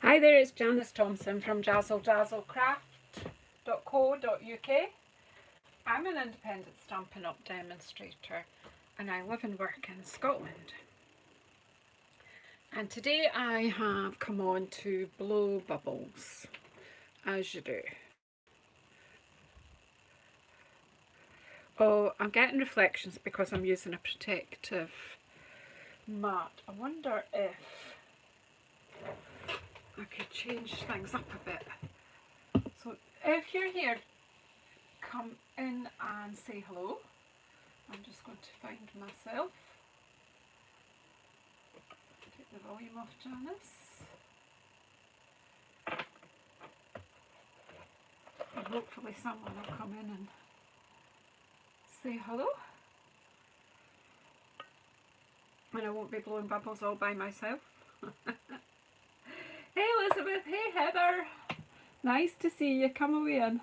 Hi there, it's Janice Thompson from JazzleDazzleCraft.co.uk. I'm an independent Stampin' Up demonstrator and I live and work in Scotland. And today I have come on to blow bubbles, as you do. Oh, I'm getting reflections because I'm using a protective mat. I wonder if I could change things up a bit. So if you're here, come in and say hello. I'm just going to find myself. Take the volume off, Janice. And hopefully someone will come in and say hello. And I won't be blowing bubbles all by myself. Hey Elizabeth, hey Heather. Nice to see you, come away in.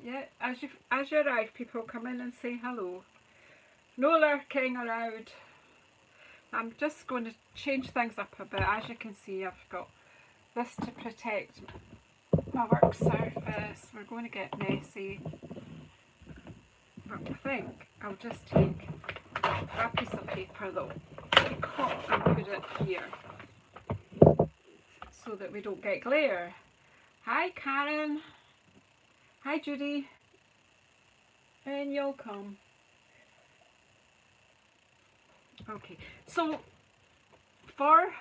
Yeah, as you arrive, people come in and say hello. No lurking around. I'm just going to change things up a bit. As you can see, I've got this to protect my work surface. We're going to get messy. But I think I'll just take a piece of paper though, and put it here so that we don't get glare. Hi Karen. Hi Judy. And you'll come. Okay, so for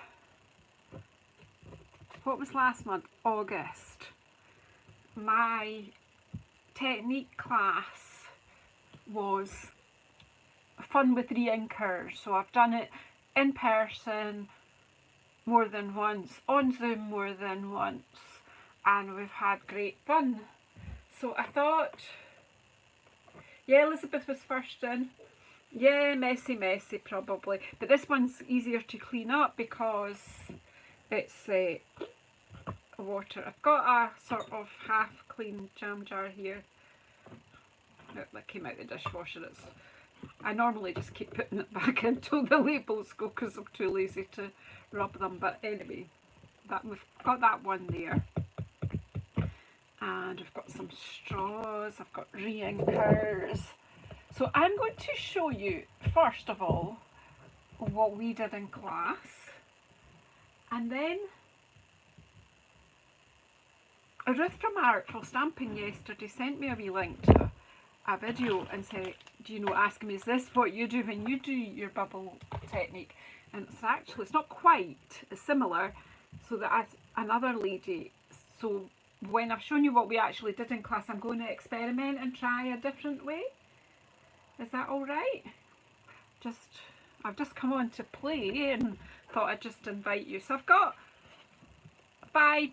what was last month, August, my technique class was fun with re-inkers. So I've done it in person more than once, on Zoom more than once, and we've had great fun. So I thought, yeah, Elizabeth was first in. Yeah, messy probably, but this one's easier to clean up because it's water. I've got a sort of half clean jam jar here that came out the dishwasher. I normally just keep putting it back until the labels go because I'm too lazy to rub them, but anyway, we've got that one there. And we've got some straws, I've got re-inkers. So I'm going to show you, first of all, what we did in class. And then Ruth from Artful Stamping yesterday sent me a wee link to a video and said, asking me, is this what you do when you do your bubble technique? And it's not quite, it's similar. So that another lady, so when I've shown you what we actually did in class, I'm going to experiment and try a different way. Is that all right? I've just come on to play and thought I'd just invite you. So I've got 5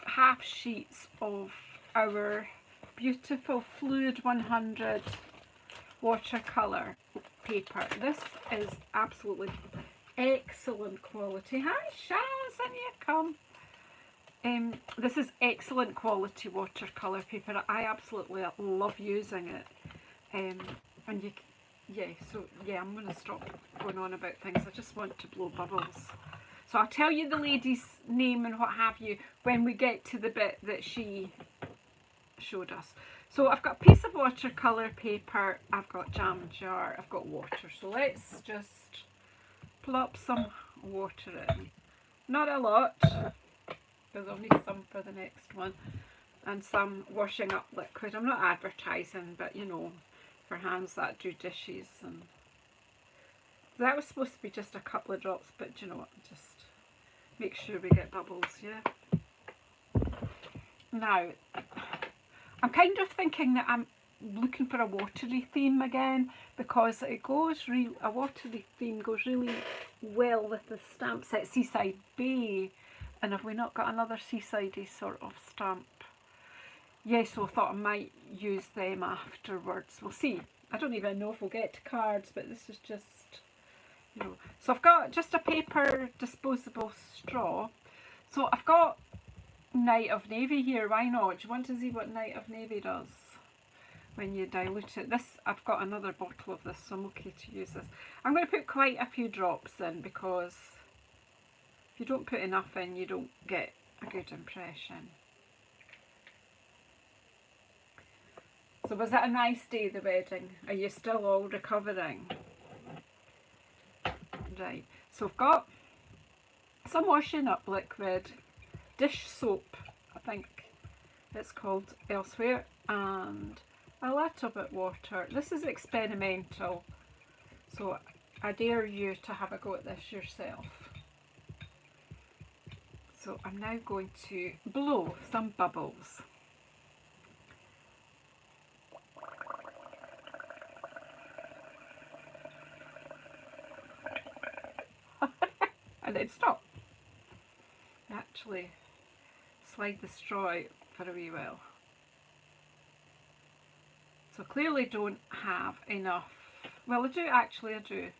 half sheets of our beautiful Fluid 100 watercolour paper. This is absolutely excellent quality. Hi Shaz, and you come. This is excellent quality watercolour paper. I absolutely love using it. And I'm going to stop going on about things. I just want to blow bubbles. So I'll tell you the lady's name and what have you when we get to the bit that she showed us. So I've got a piece of watercolour paper, I've got jam jar, I've got water. So let's just plop some water in. Not a lot, because I'll need some for the next one. And some washing up liquid. I'm not advertising, but for hands that do dishes. And that was supposed to be just a couple of drops, but you know what, just make sure we get bubbles, yeah. Now, I'm kind of thinking that I'm looking for a watery theme again, because a watery theme goes really well with the stamp set Seaside Bay. And have we not got another seasidey sort of stamp? Yes, so I thought I might use them afterwards. We'll see. I don't even know if we'll get to cards, but this is just, So I've got just a paper disposable straw. So I've got Night of Navy here. Why not? Do you want to see what Night of Navy does when you dilute it? I've got another bottle of this, so I'm okay to use this. I'm going to put quite a few drops in because If you don't put enough in, you don't get a good impression. So was it a nice day, the wedding? Are you still all recovering? Right, so I've got some washing up liquid, dish soap, I think it's called elsewhere, and a little bit water. This is experimental, so I dare you to have a go at this yourself. So I'm now going to blow some bubbles. And then stop. Actually slide the straw out for a wee while. So clearly don't have enough. Well, I do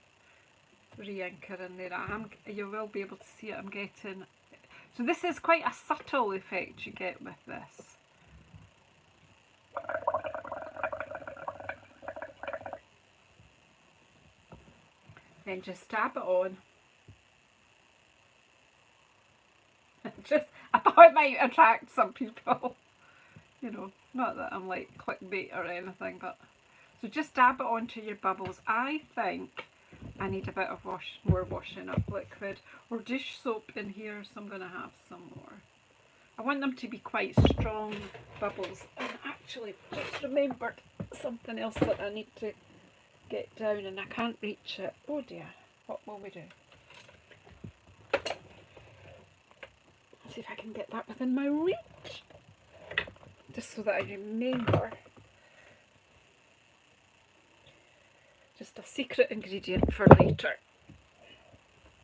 re-inker in there. You will be able to see it. I'm getting. So this is quite a subtle effect you get with this. Then just dab it on. I thought it might attract some people. You know, not that I'm like clickbait or anything, but so just dab it onto your bubbles. I think I need a bit of more washing up liquid or dish soap in here, so I'm going to have some more. I want them to be quite strong bubbles. And actually just remembered something else that I need to get down and I can't reach it. Oh dear, what will we do? See if I can get that within my reach, just so that I remember. Just a secret ingredient for later.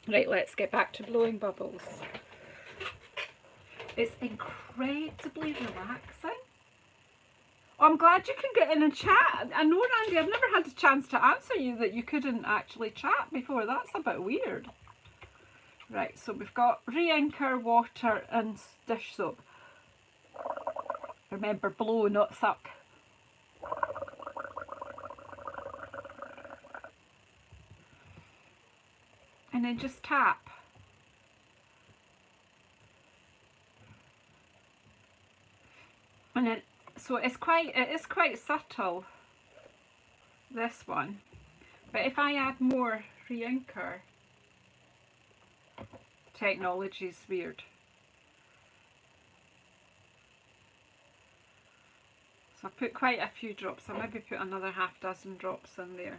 Right, let's get back to blowing bubbles. It's incredibly relaxing. Oh, I'm glad you can get in and chat. I know, Randy, I've never had a chance to answer you that you couldn't actually chat before. That's a bit weird. Right, so we've got re-inker, water and dish soap. Remember, blow, not suck. And then just tap. And then, so it is quite subtle, this one. But if I add more re-inker, technology's weird. So I put quite a few drops. I maybe put another half dozen drops in there.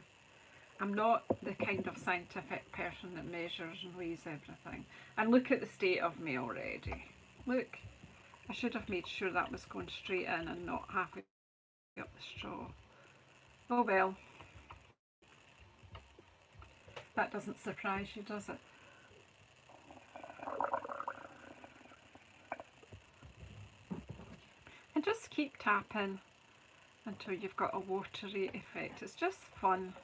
I'm not the kind of scientific person that measures and weighs everything. And look at the state of me already. Look, I should have made sure that was going straight in and not halfway up the straw. Oh well. That doesn't surprise you, does it? And just keep tapping until you've got a watery effect. It's just fun.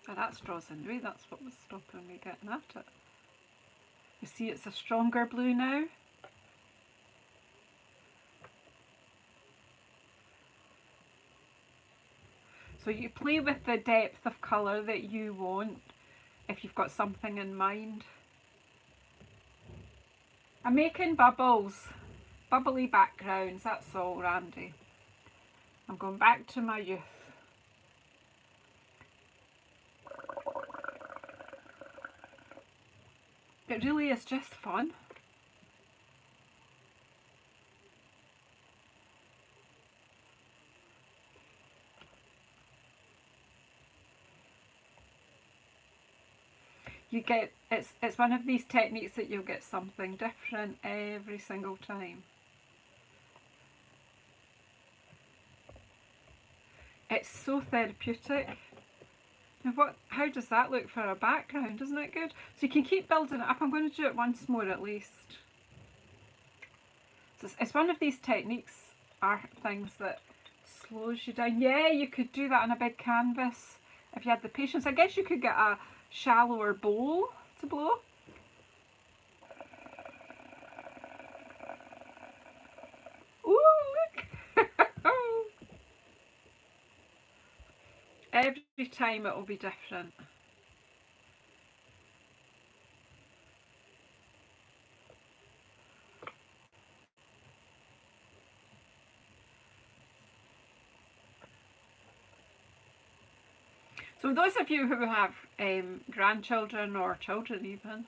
And that straw's in the way, that's what was stopping me getting at it. You see it's a stronger blue now. So you play with the depth of colour that you want if you've got something in mind. I'm making bubbles, bubbly backgrounds, that's all, Randy. I'm going back to my youth. It really is just fun. You get, it's one of these techniques that you'll get something different every single time. It's so therapeutic. Now how does that look for a background? Isn't it good? So you can keep building it up. I'm going to do it once more at least. So it's one of these techniques, are things that slows you down. Yeah, you could do that on a big canvas if you had the patience. I guess you could get a shallower bowl to blow. every time it will be different. So those of you who have grandchildren or children even,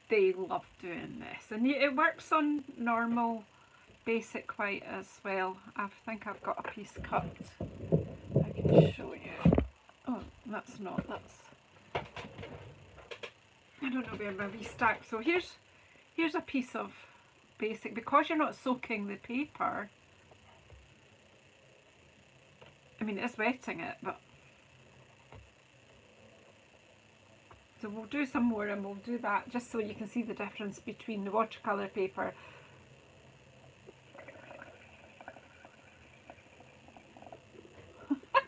they love doing this. And it works on normal basic white as well. I think I've got a piece cut. I can show you. Oh, that's not, that's, I don't know where my wee stack. So here's a piece of basic, because you're not soaking the paper. I mean, it's wetting it, but so we'll do some more, and we'll do that just so you can see the difference between the watercolour paper.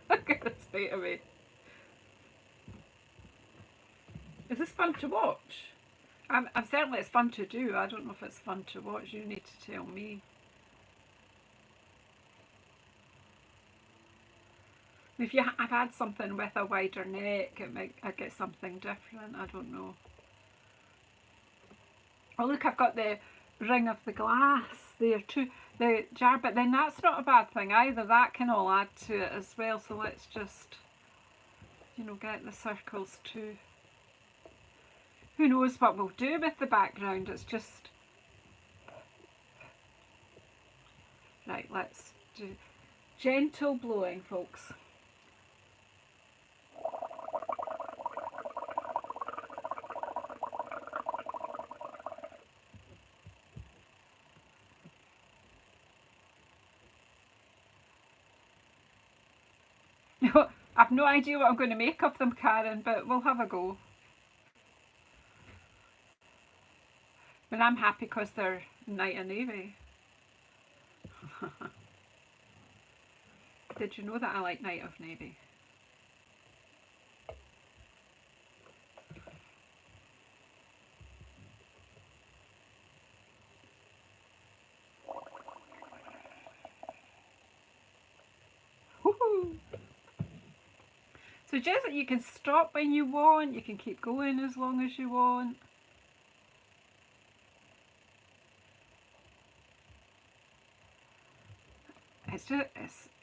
Look at the state of it. Is this fun to watch? I'm certainly it's fun to do. I don't know if it's fun to watch. You need to tell me. If I've had something with a wider neck, I get something different. I don't know. Oh look, I've got the ring of the glass there too, the jar, but then that's not a bad thing either. That can all add to it as well. So let's just, you know, get the circles too. Who knows what we'll do with the background? It's just right. Let's do gentle blowing, folks. I've no idea what I'm going to make of them, Karen, but we'll have a go. And I'm happy because they're night and navy. Did you know that I like night of navy? Woohoo! So just that you can stop when you want, you can keep going as long as you want.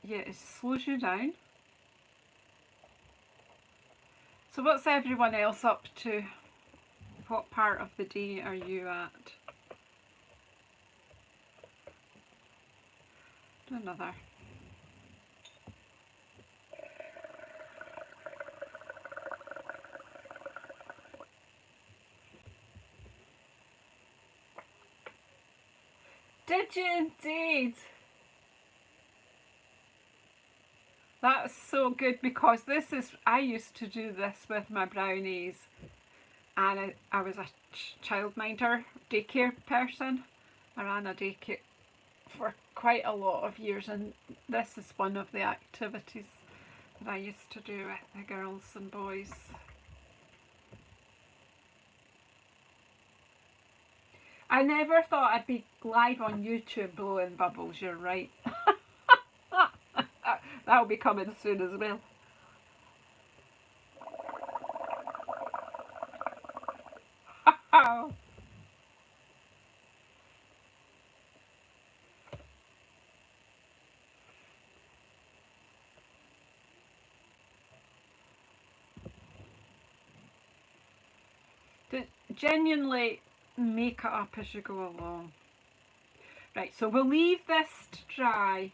It slows you down. So what's everyone else up to? What part of the day are you at? Do another. Did you indeed? That's so good, because I used to do this with my brownies, and I was a childminder daycare person. I ran a daycare for quite a lot of years, and this is one of the activities that I used to do with the girls and boys. I never thought I'd be live on YouTube blowing bubbles, you're right. That'll be coming soon as well. Genuinely make it up as you go along. Right, so we'll leave this to dry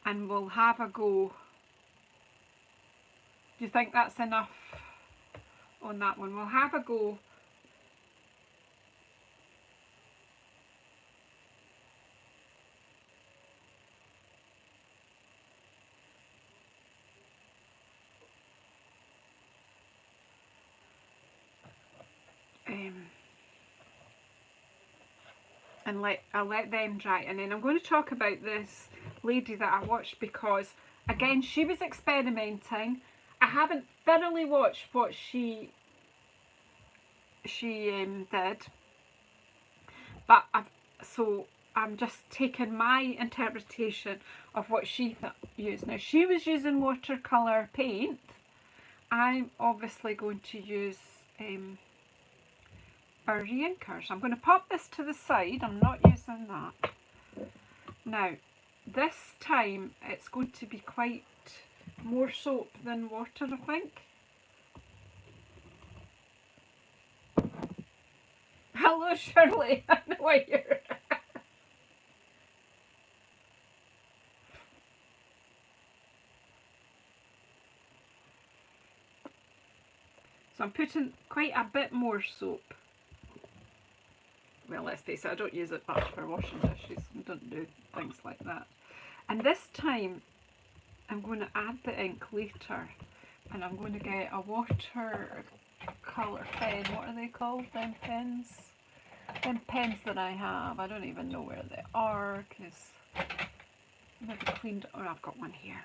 and we'll have a go. Do you think that's enough on that one? We'll have a go. And I'll let them dry, and then I'm going to talk about this lady that I watched, because again she was experimenting. I haven't thoroughly watched what she did, but I'm just taking my interpretation of what she used. Now, she was using watercolour paint. I'm obviously going to use our reinkers. I'm going to pop this to the side. I'm not using that. Now, this time it's going to be quite more soap than water, I think. Hello, Shirley. I know why you're... So I'm putting quite a bit more soap. Well, let's face it, I don't use it much for washing dishes. I don't do things like that. And this time, I'm going to add the ink later. And I'm going to get a watercolour pen. What are they called, them pens? Them pens that I have. I don't even know where they are, because I've never cleaned... Oh, I've got one here.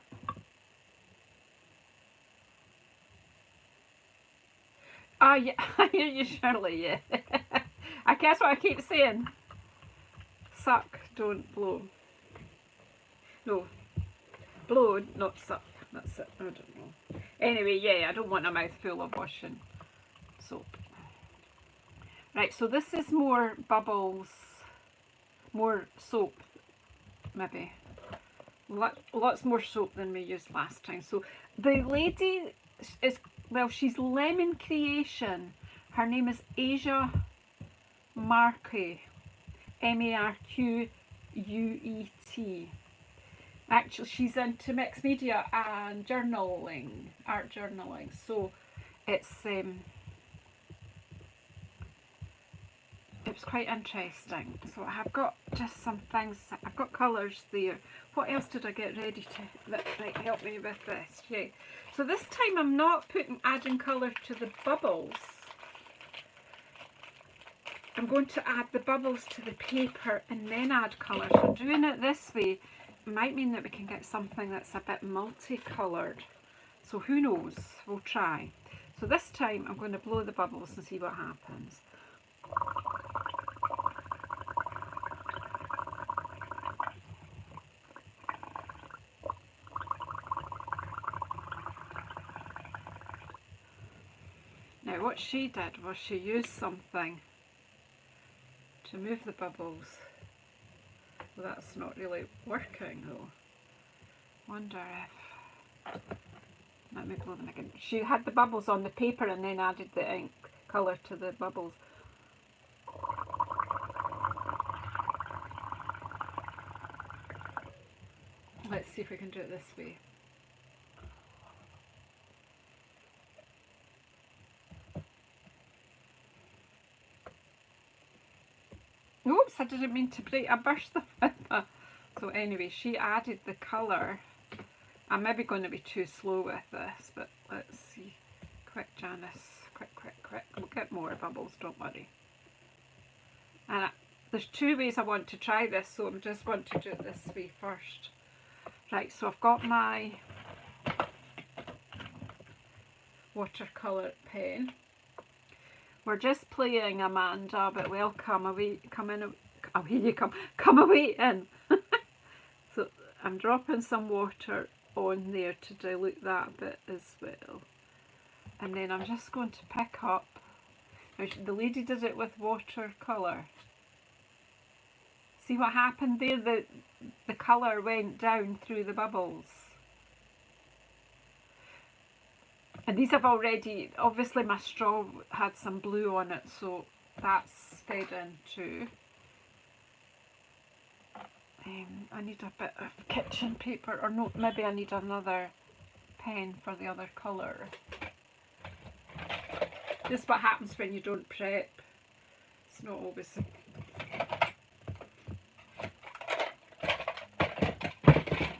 Oh, yeah, I hear you, Shirley, yeah. I guess what I keep saying. Suck, don't blow. No, blow, not suck. That's it, I don't know. Anyway, yeah, I don't want a mouthful of washing soap. Right, so this is more bubbles, more soap, maybe. Lots more soap than we used last time. So the lady is, well, she's Lemon Creation. Her name is Asia Marquet, Marquet. Actually, she's into mixed media and journaling, art journaling. So it's it was quite interesting. So I've got just some things. I've got colours there. What else did I get ready to that might help me with this? Yeah. So this time I'm not adding colour to the bubbles. I'm going to add the bubbles to the paper and then add colour. So doing it this way might mean that we can get something that's a bit multicoloured. So who knows? We'll try. So this time I'm going to blow the bubbles and see what happens. Now what she did was she used something to move the bubbles. Well, that's not really working though. Wonder if... Let me blow them again. She had the bubbles on the paper and then added the ink colour to the bubbles. Let's see if we can do it this way. Oops, I didn't mean to break. I burst the paper. So anyway, she added the colour. I'm maybe going to be too slow with this, but let's see. Quick, Janice. Quick, quick, quick. We'll get more bubbles, don't worry. And there's two ways I want to try this, so I just want to do it this way first. Right, so I've got my watercolour pen. We're just playing, Amanda, but welcome away, come in, oh here you come away in. So I'm dropping some water on there to dilute that a bit as well. And then I'm just going to pick up, the lady did it with watercolour. See what happened there? The colour went down through the bubbles. And these have already, obviously my straw had some blue on it, so that's fed in too. I need a bit of kitchen paper, or no, maybe I need another pen for the other colour. This is what happens when you don't prep. It's not always...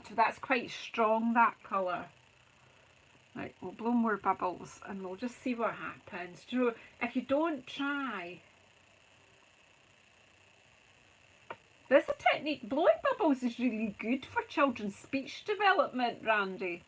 So that's quite strong, that colour. Right, we'll blow more bubbles and we'll just see what happens. Do you know, if you don't try... This technique, blowing bubbles, is really good for children's speech development, Randy.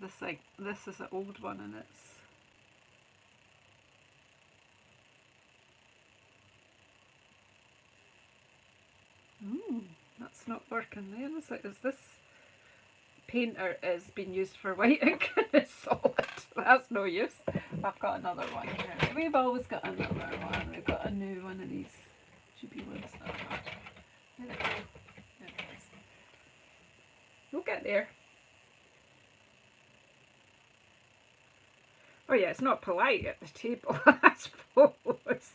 this is an old one, and it's that's not working there, is it? Is this painter is being used for white ink and it's solid? That's no use. I've got another one here. We've always got another one. We've got a new one of these cheapy ones. There we go. There it is. We'll get there. Oh yeah, it's not polite at the table, I suppose.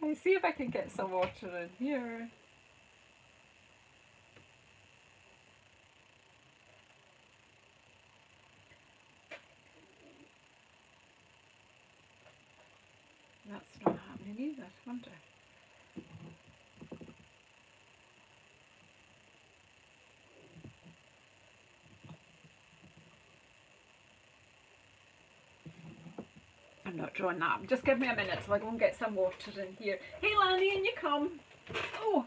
Let's see if I can get some water in here. That's not happening either, I wonder. I'm not drawing that. Just give me a minute till I go and get some water in here. Hey Lanny, in you come. Oh,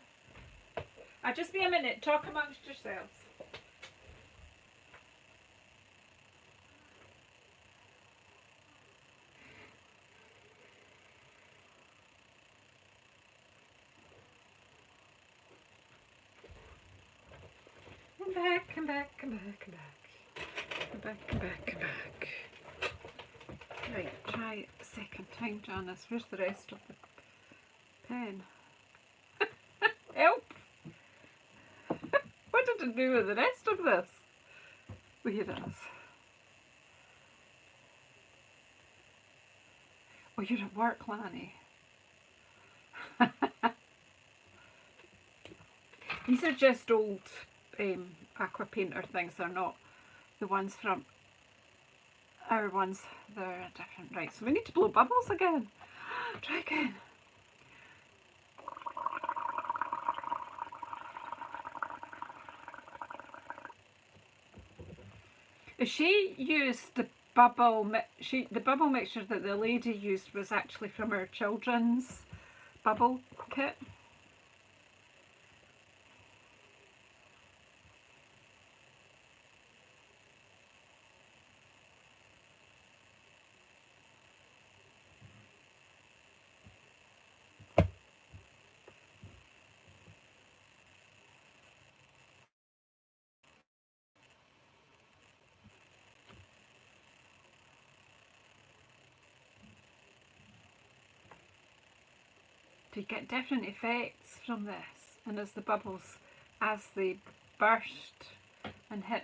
just be a minute. Talk amongst yourselves. Come back, come back, come back, come back. Come back, come back, come back. Right, try a second time, Janice. Where's the rest of the pen? Help! What did it do with the rest of this? Well, here it is. Oh, you're at work, Lanny. These are just old aqua painter things. They're not the ones from our ones. They're different. Right, so we need to blow bubbles again. Try again. She used the bubble mixture that the lady used was actually from her children's bubble kit. You get different effects from this, and as the bubbles, as they burst and hit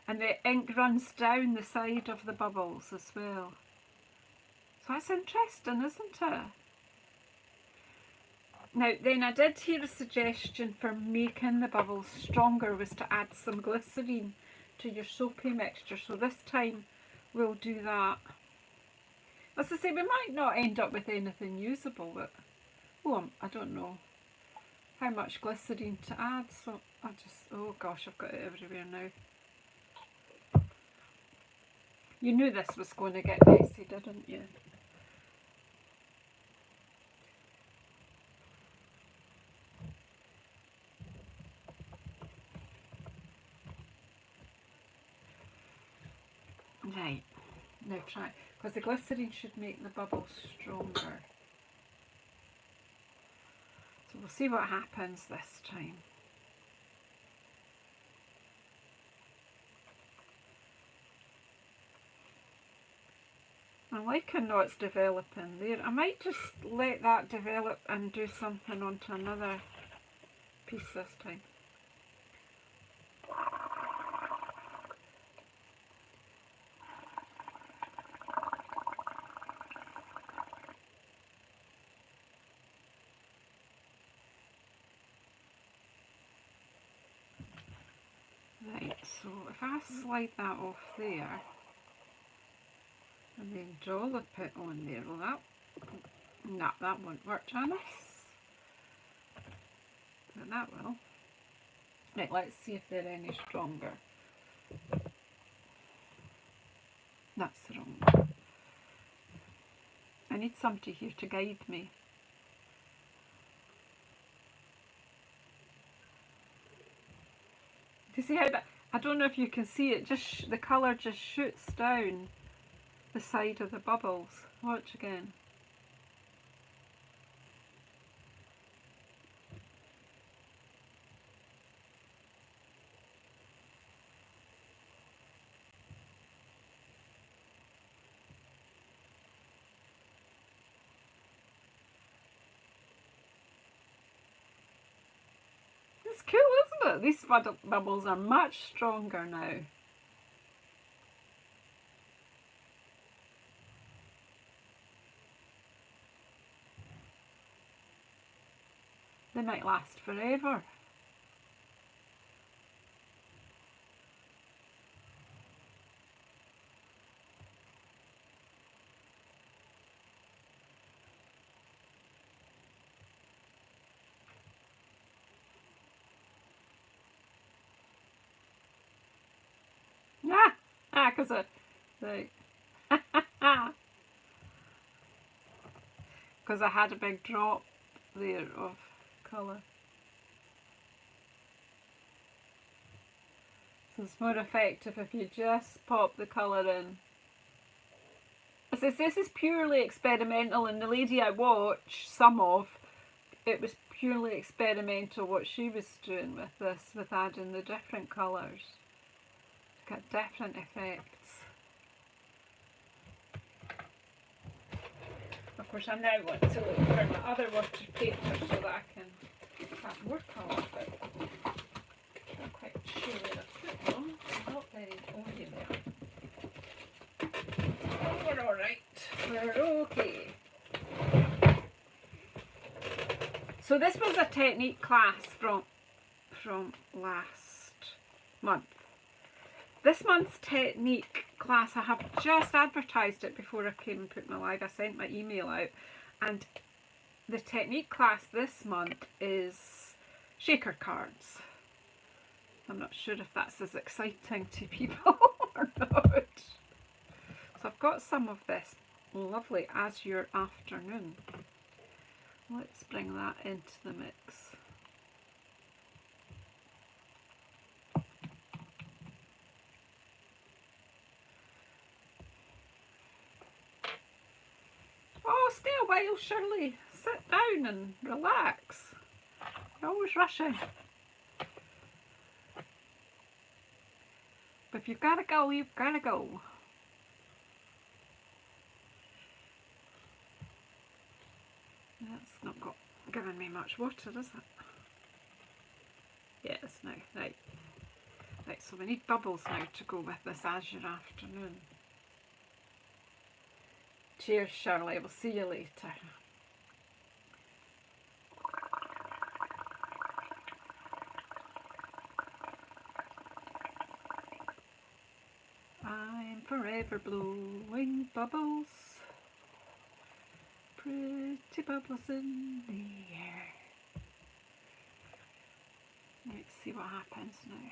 and the ink runs down the side of the bubbles as well. So that's interesting, isn't it? Now then, I did hear a suggestion for making the bubbles stronger was to add some glycerine to your soapy mixture, so this time we'll do that. As I say, we might not end up with anything usable, but I don't know how much glycerine to add, so oh gosh, I've got it everywhere now. You knew this was going to get messy, didn't you? Right, now try, because the glycerine should make the bubbles stronger. So we'll see what happens this time. I'm liking what's developing there. I might just let that develop and do something onto another piece this time. Right, so if I slide that off there and then dollop it on there, well that won't work, Janice. But that will. Right, let's see if they're any stronger. That's the wrong one. I need somebody here to guide me. Do you see how that? I don't know if you can see it, just the colour just shoots down the side of the bubbles. Watch again. It's cool, isn't it? These bubbles are much stronger now. They might last forever. Because because I had a big drop there of colour. So it's more effective if you just pop the colour in. This is purely experimental, and the lady I watch some of, it was purely experimental what she was doing with this, with adding the different colours. Got different effects. Of course, I now want to look for my other water paper so that I can have more colour, but I'm not quite sure where I put them. I'm not very only there. Oh, we're alright. We're okay. So this was a technique class from last month. This month's technique class, I have just advertised it before I came and put my live. I sent my email out, and the technique class this month is shaker cards. I'm not sure if that's as exciting to people or not. So I've got some of this lovely Azure Afternoon. Let's bring that into the mix. Oh, stay a while, Shirley. Sit down and relax. You're always rushing. But if you've got to go, you've got to go. That's not giving me much water, is it? Yes, now. Right. Right, so we need bubbles now to go with this Azure Afternoon. Cheers, Shirley. We'll see you later. I'm forever blowing bubbles. Pretty bubbles in the air. Let's see what happens now.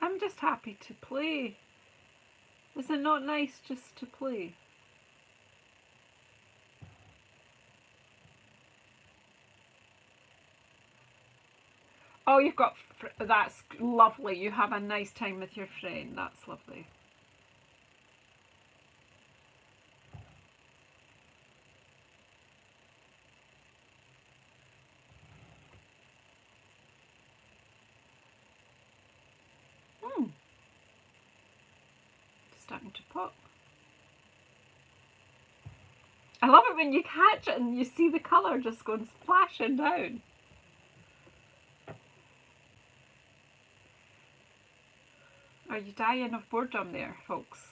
I'm just happy to play. Is it not nice just to play? Oh, you've got, that's lovely. You have a nice time with your friend. That's lovely. Starting to pop. I love it when you catch it and you see the colour just going splashing down. Are you dying of boredom there, folks?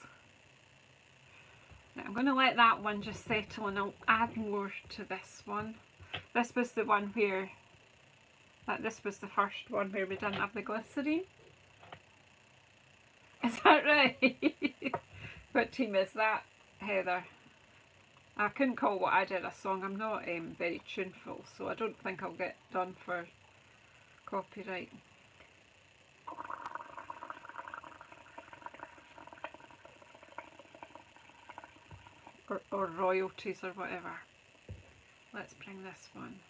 Now I'm going to let that one just settle and I'll add more to this one. This was the one where, this was the first one where we didn't have the glycerine. Is that right? What team is that, Heather? I couldn't call what I did a song. I'm not very tuneful, so I don't think I'll get done for copyright. Or royalties or whatever. Let's bring this one.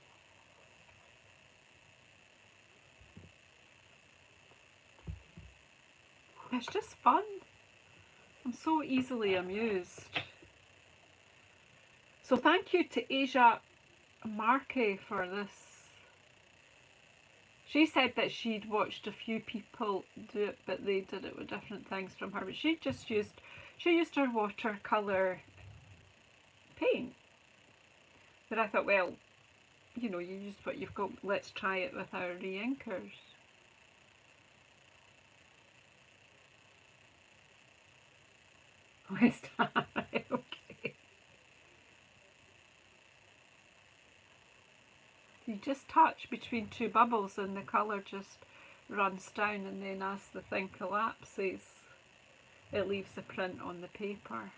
It's just fun. I'm so easily amused. So thank you to Asia Markey for this. She said that she'd watched a few people do it, but they did it with different things from her. But she used her watercolour paint. But I thought, well, you know, you used what you've got. Let's try it with our re-inkers. West Ham, okay. You just touch between two bubbles and the colour just runs down, and then as the thing collapses, it leaves the print on the paper.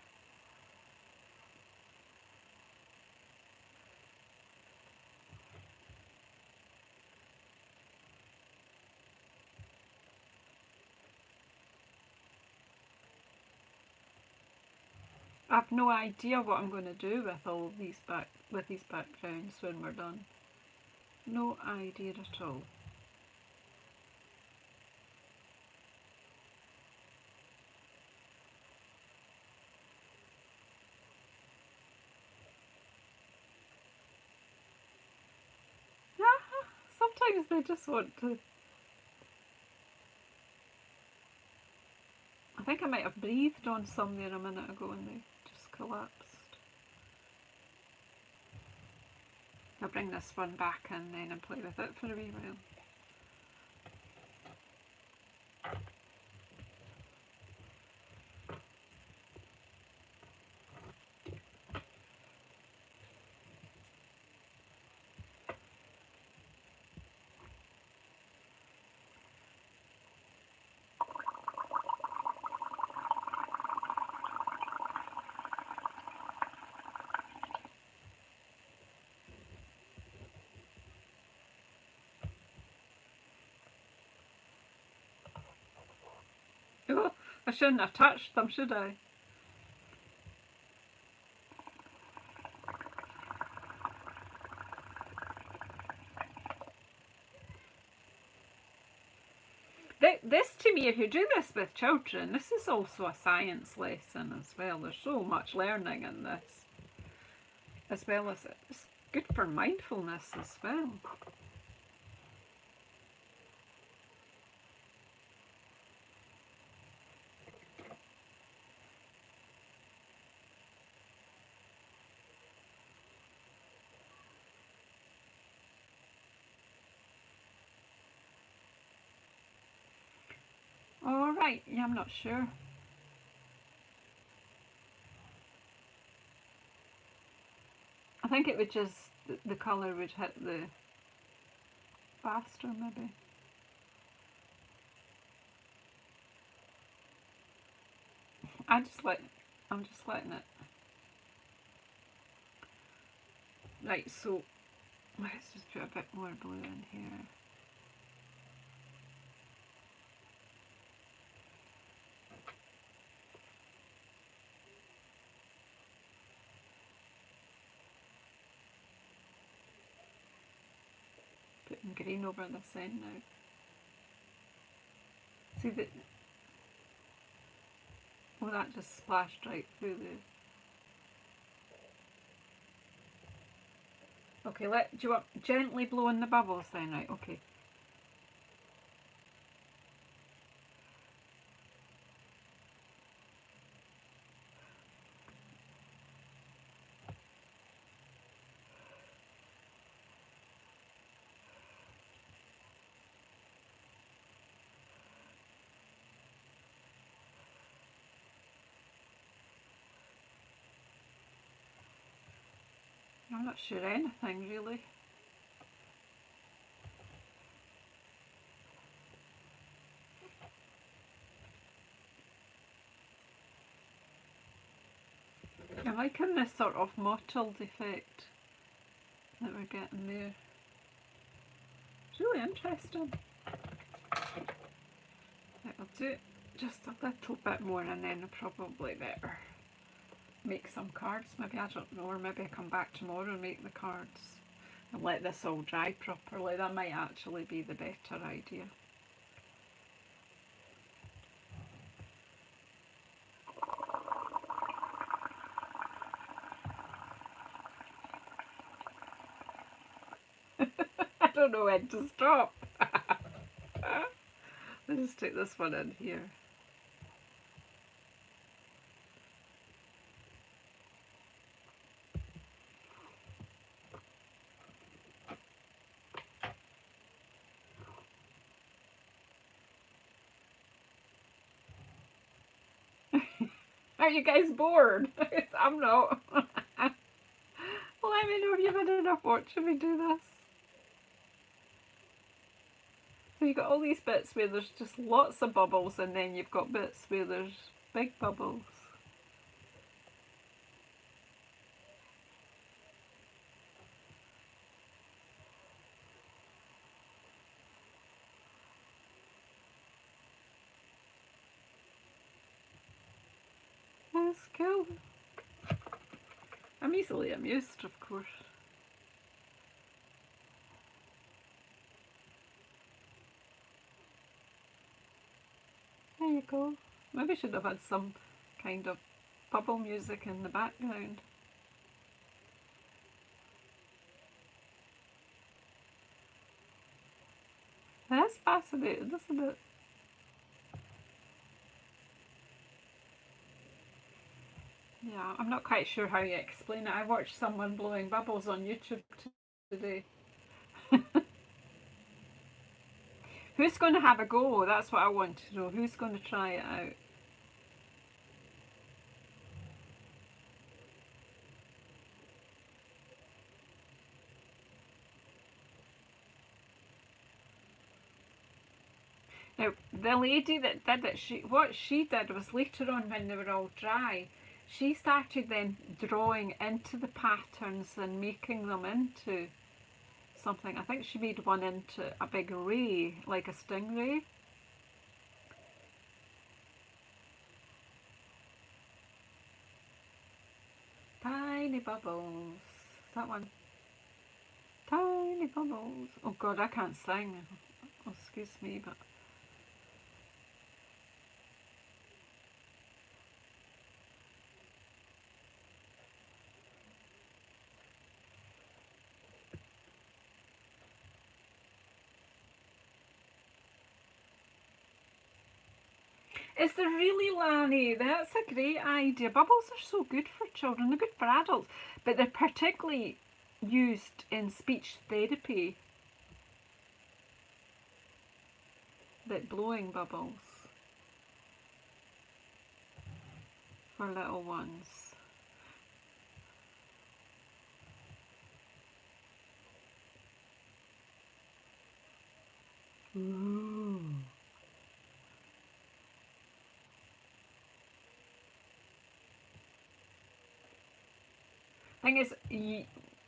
I've no idea what I'm going to do with all these backgrounds when we're done. No idea at all. Sometimes they just want to. I think I might have breathed on some there a minute ago and they just collapsed. I'll bring this one back and then play with it for a wee while. Oh, I shouldn't have touched them, should I? This, to me, if you do this with children, this is also a science lesson as well. There's so much learning in this, as well as it's good for mindfulness as well. All right, yeah, I'm not sure. I think it would just, the colour would hit the faster maybe. I'm just letting it. Right, so let's just put a bit more blue in here. Putting green over this end now. See that? Oh, that just splashed right through the. Okay, do you want gently blow in the bubbles then? Right, okay. I'm not sure anything really. I'm liking this sort of mottled effect that we're getting there. It's really interesting. Right, I'll do just a little bit more and then I'll probably better make some cards. Maybe, I don't know, or maybe I come back tomorrow and make the cards and let this all dry properly. That might actually be the better idea. don't know when to stop. Let's just take this one in here. Are you guys bored? I'm not. Let me know if you've had enough watching me do this. So you've got all these bits where there's just lots of bubbles, and then you've got bits where there's big bubbles. That's cool. I'm easily amused, of course. There you go. Maybe I should have had some kind of bubble music in the background. That's fascinating, isn't it? Yeah, I'm not quite sure how you explain it. I watched someone blowing bubbles on YouTube today. Who's going to have a go? That's what I want to know. Who's going to try it out? Now, the lady that did it, what she did was later on when they were all dry, she started then drawing into the patterns and making them into something. I think she made one into a big ray, like a stingray. Tiny bubbles. Is that one? Tiny bubbles. Oh God, I can't sing. Oh, excuse me, but is there really, Lanny? That's a great idea. Bubbles are so good for children. They're good for adults, but they're particularly used in speech therapy. Like blowing bubbles for little ones. Ooh. Thing is,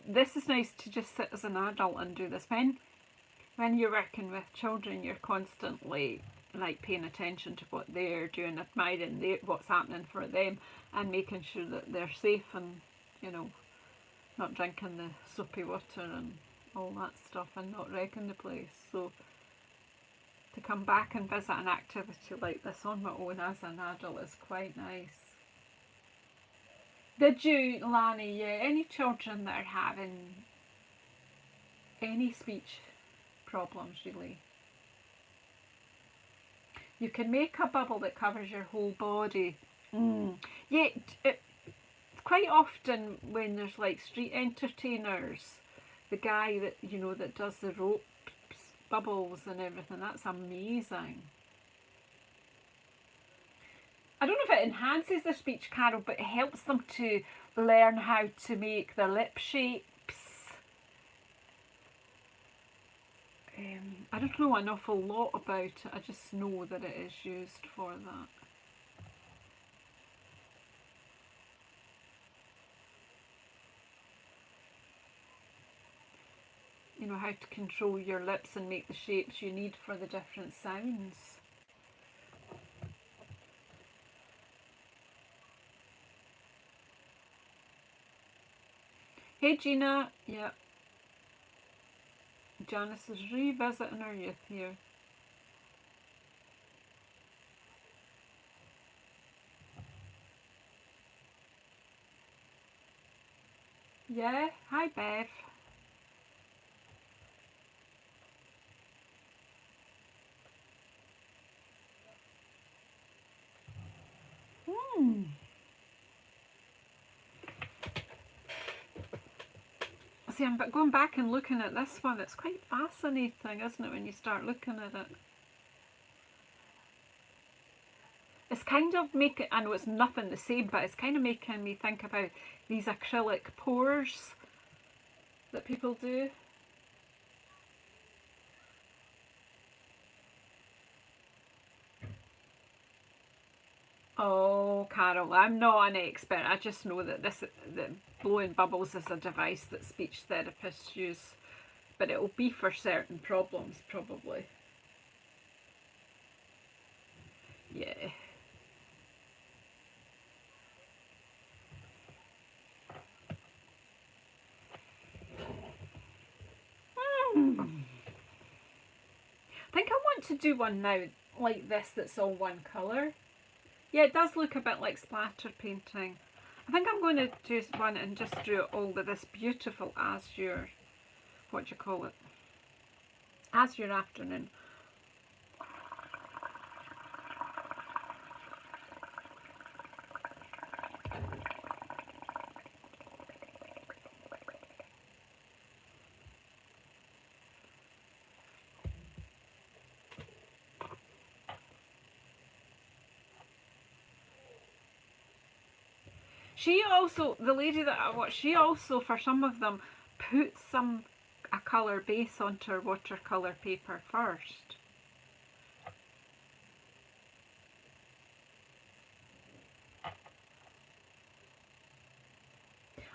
this is nice to just sit as an adult and do this. When you're working with children, you're constantly like paying attention to what they're doing, admiring what's happening for them, and making sure that they're safe and, you know, not drinking the soapy water and all that stuff and not wrecking the place. So to come back and visit an activity like this on my own as an adult is quite nice. Did you, Lani, any children that are having any speech problems really? You can make a bubble that covers your whole body. Yeah, quite often when there's like street entertainers, the guy that, you know, that does the ropes, bubbles and everything, that's amazing. I don't know if it enhances their speech, Carol, but it helps them to learn how to make their lip shapes. I don't know an awful lot about it, I just know that it is used for that. You know, how to control your lips and make the shapes you need for the different sounds. Hey Gina, yeah. Janice is revisiting her youth here. Yeah, hi Bev. See, I'm going back and looking at this one. It's quite fascinating, isn't it, when you start looking at it? It's kind of making, I know it's nothing the same, but it's kind of making me think about these acrylic pours that people do. Oh, Carol, I'm not an expert. I just know that that blowing bubbles is a device that speech therapists use, but it'll be for certain problems, probably. Yeah. I think I want to do one now like this that's all one colour. Yeah, it does look a bit like splatter painting. I think I'm going to do one and just do it all with this beautiful azure, what do you call it? Azure afternoon. She also, the lady that I watched, she also, for some of them, put a colour base onto her watercolour paper first.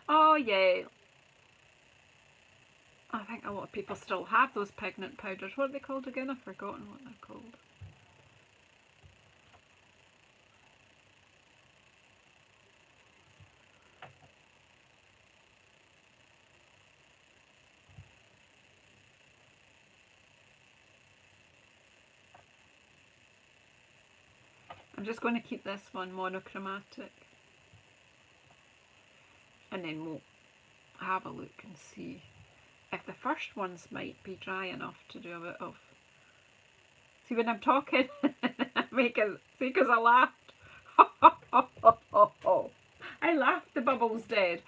Oh yeah, I think a lot of people still have those pigment powders. What are they called again? I've forgotten what they're called. I'm just going to keep this one monochromatic, and then we'll have a look and see if the first ones might be dry enough to do a bit of. See, when I'm talking, see, because I laughed. I laughed, the bubble's dead.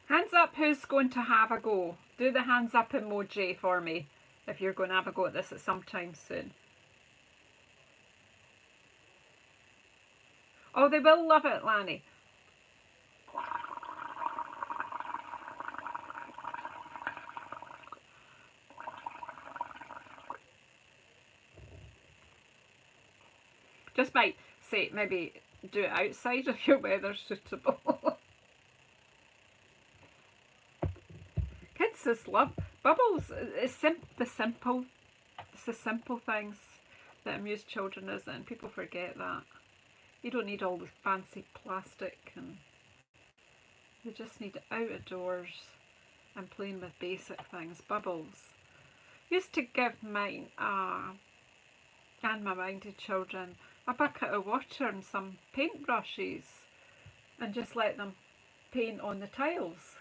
Hands up who's going to have a go. Do the hands up emoji for me if you're going to have a go at this at some time soon. Oh, they will love it, Lanny. Just might say, maybe do it outside if your weather's suitable. Kids just love bubbles. It's the simple things that amuse children, isn't it? And people forget that. You don't need all the fancy plastic, and you just need out of doors and playing with basic things. Bubbles. Used to give mine and my minded children a bucket of water and some paintbrushes and just let them paint on the tiles.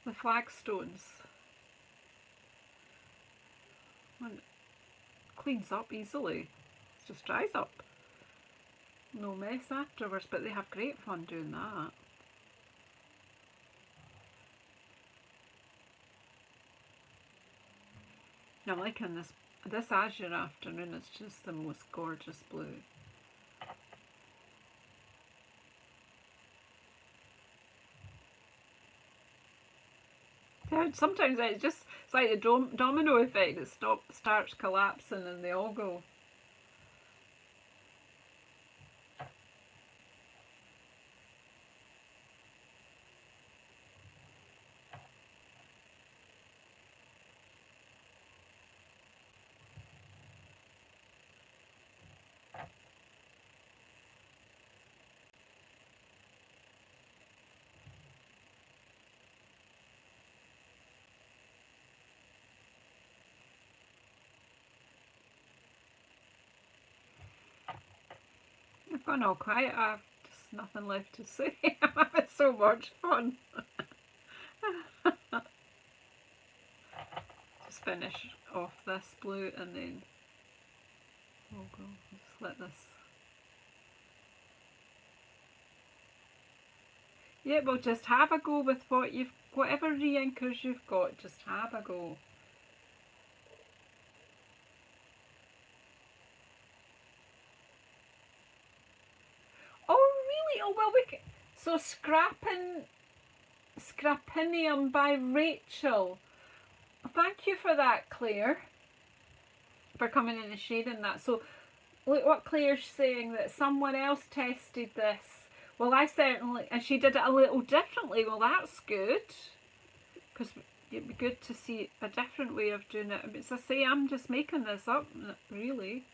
The flagstones. And it cleans up easily. It just dries up. No mess afterwards, but they have great fun doing that. I'm liking this azure afternoon. It's just the most gorgeous blue. Sometimes it's like the domino effect. It starts collapsing and they all go. I've gone all quiet. I've just nothing left to say. I'm having so much fun. Just finish off this blue and then we'll go. Just let this. Yeah, well, just have a go with whatever re-inkers you've got. Just have a go. Oh, really? Oh, well, so Scrapinium by Rachel. Thank you for that, Claire, for coming in and sharing that. So, look what Claire's saying, that someone else tested this. Well, I certainly, and she did it a little differently. Well, that's good, because it'd be good to see a different way of doing it. As I say, I'm just making this up, really.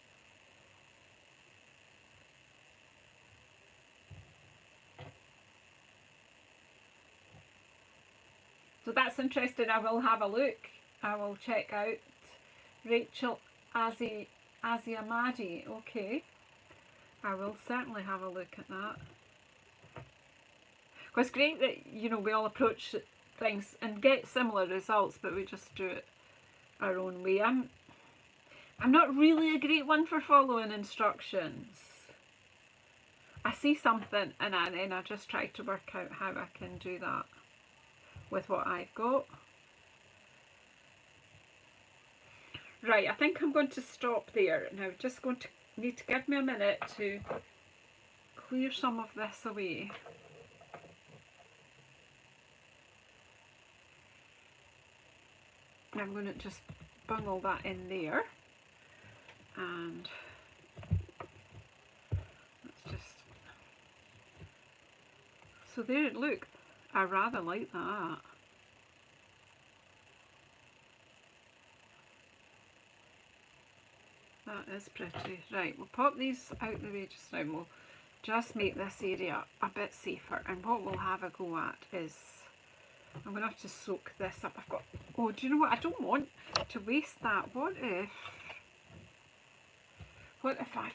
So that's interesting. I will have a look. I will check out Rachel Aziamadi. Okay. I will certainly have a look at that. It's great that, you know, we all approach things and get similar results, but we just do it our own way. I'm not really a great one for following instructions. I see something and then I just try to work out how I can do that with what I've got. Right, I think I'm going to stop there. Now, just going to need to give me a minute to clear some of this away. I'm going to just bung all that in there, and let's just, so there, look, I rather like that. That is pretty. Right, we'll pop these out the way just now and we'll just make this area a bit safer, and what we'll have a go at is, I'm going to have to soak this up. I've got, oh, do you know what? I don't want to waste that. What if I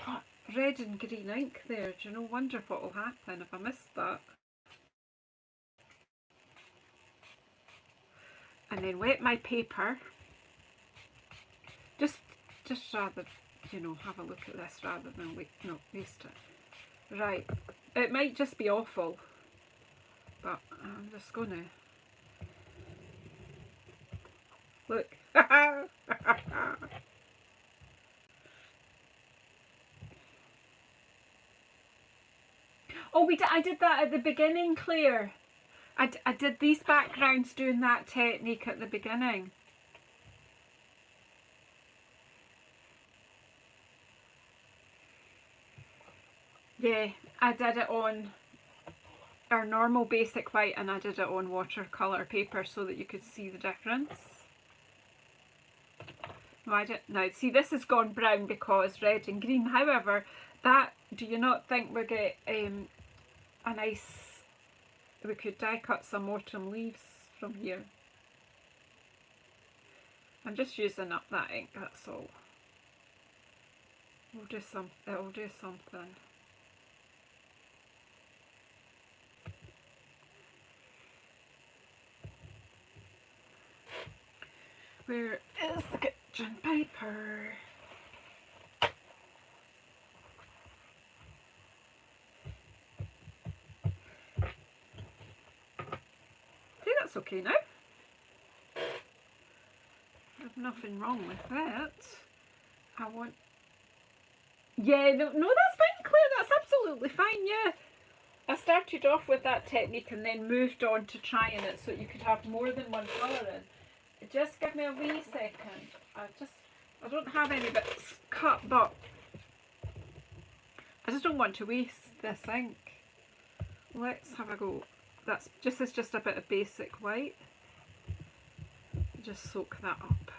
got red and green ink there? Do you know, wonder what will happen if I miss that? And then wet my paper. Just rather, you know, have a look at this rather than waste it. Right. It might just be awful, but I'm just going to look. Oh, I did that at the beginning, Claire. I did these backgrounds doing that technique at the beginning. Yeah, I did it on our normal basic white and I did it on watercolour paper so that you could see the difference. No, I didn't. Now, see, this has gone brown because red and green. However, that, do you not think we get a nice, we could die cut some autumn leaves from here? I'm just using up that ink, that's all. We'll do something. Where is the kitchen paper? See, that's okay now. There's nothing wrong with that. I want... Yeah, no, that's fine, Claire. That's absolutely fine, yeah. I started off with that technique and then moved on to trying it so you could have more than one colour in. Just give me a wee second. I don't have any bits cut, but I just don't want to waste this ink. Let's have a go. This is just a bit of basic white. Just soak that up.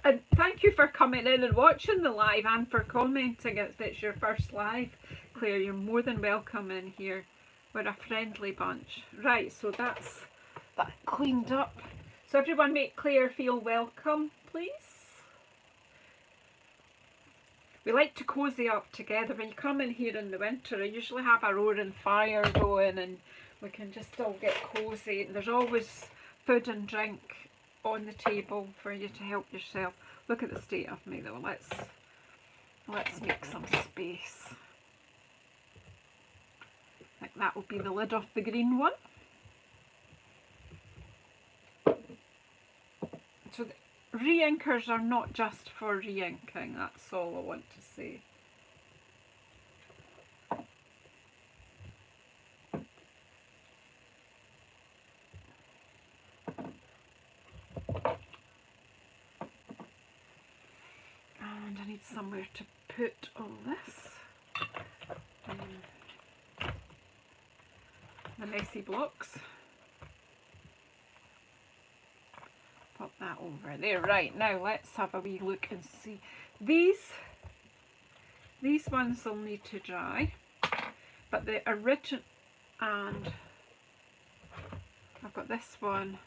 And thank you for coming in and watching the live and for commenting if it's your first live. Claire, you're more than welcome in here. We're a friendly bunch. Right, so that's that cleaned up. So everyone make Claire feel welcome, please. we like to cozy up together. When you come in here in the winter, I usually have a roaring fire going and we can just all get cozy. And there's always food and drink on the table for you to help yourself. Look at the state of me though. Let's make some space. I think that will be the lid of the green one. So the re-inkers are not just for re-inking, that's all I want to say. And I need somewhere to put all this. The messy blocks. Pop that over there. Right, now let's have a wee look and see. These ones will need to dry, but the original, and I've got this one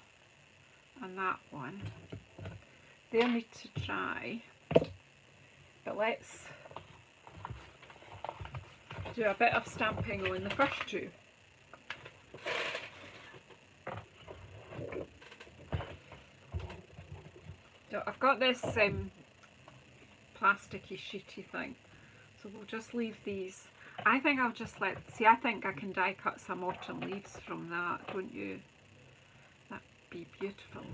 and that one, they'll need to dry, but let's do a bit of stamping on the first two. So I've got this plasticky sheety thing, so we'll just leave these. I think I'll just I think I can die cut some autumn leaves from that, don't you? That'd be beautiful.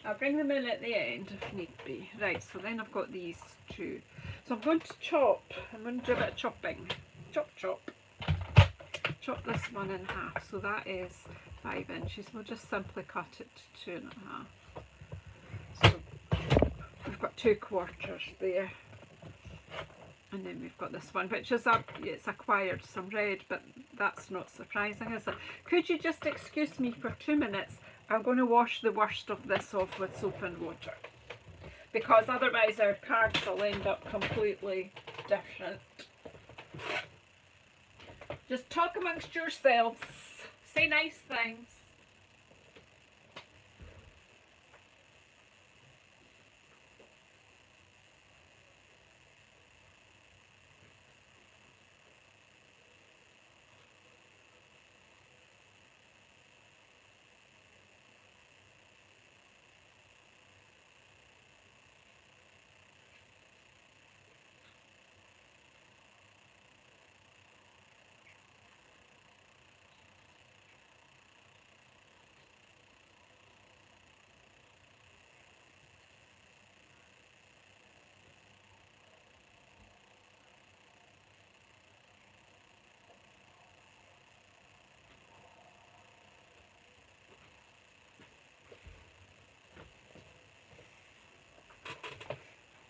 I'll bring them in at the end if need be. Right, so then I've got these two. So I'm going to chop, I'm going to do a bit of chopping. Chop, chop. Chop this one in half, so that is 5 inches. We'll just simply cut it to 2.5. So we've got 2 quarters there, and then we've got this one, which is it's acquired some red, but that's not surprising, is it? Could you just excuse me for 2 minutes? I'm going to wash the worst of this off with soap and water, because otherwise our cards will end up completely different. Just talk amongst yourselves. Say nice things.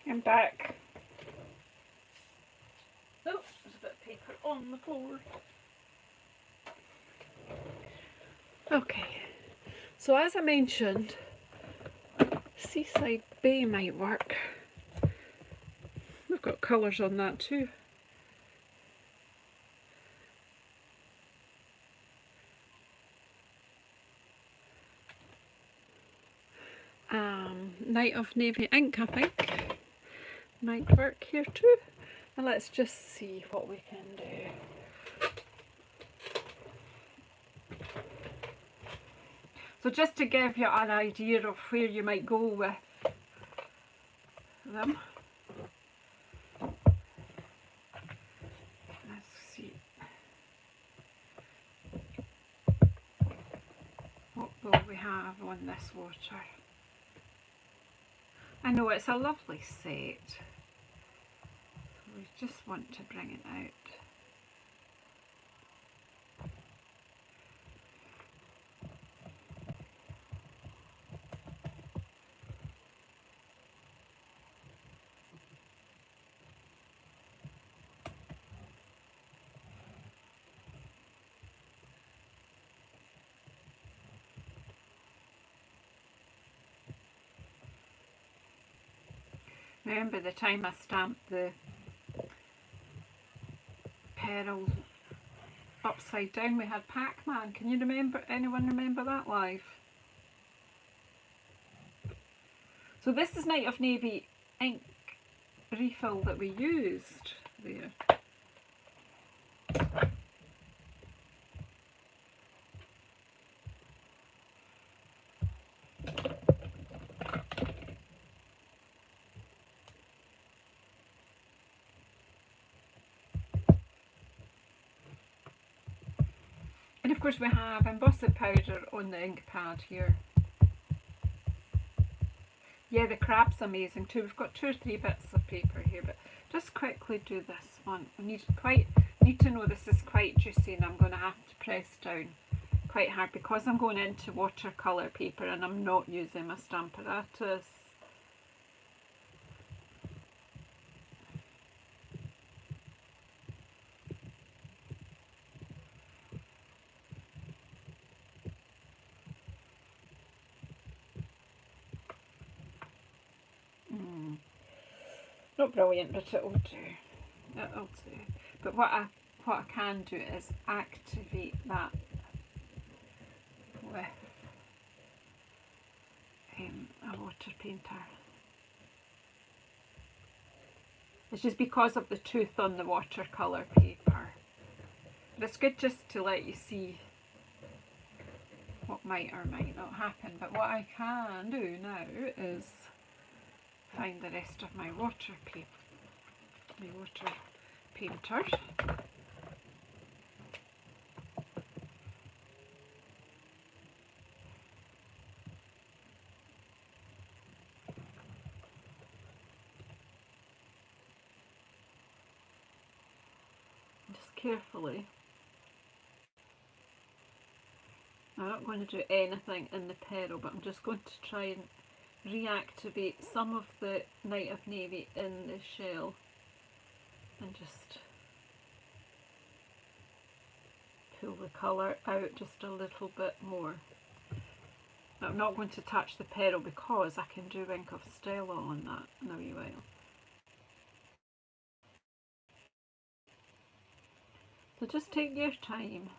I'm back. Oh, there's a bit of paper on the floor. Okay, so as I mentioned, Seaside Bay might work. We've got colours on that too. Night of Navy Ink, I think, might work here too. And let's just see what we can do. So just to give you an idea of where you might go with them. Let's see. What will we have on this water? I know it's a lovely set. We just want to bring it out. Remember the time I stamped the pearl upside down? We had Pac-Man. Can you remember? Anyone remember that live? So this is Night of Navy ink refill that we used there. And of course we have embossing powder on the ink pad here. Yeah, the crab's amazing too. We've got 2 or 3 bits of paper here, but just quickly do this one. I need to know this is quite juicy, and I'm going to have to press down quite hard because I'm going into watercolour paper and I'm not using my Stamparatus. Not brilliant, but it'll do. It'll do. But what I can do is activate that with a water painter. It's just because of the tooth on the watercolour paper. But it's good just to let you see what might or might not happen. But what I can do now is find the rest of my water painters. Just carefully. I'm not going to do anything in the pearl, but I'm just going to try and reactivate some of the Night of Navy in the shell and just pull the colour out just a little bit more. Now, I'm not going to touch the pearl because I can do Wink of Stella on that in a wee while. So just take your time.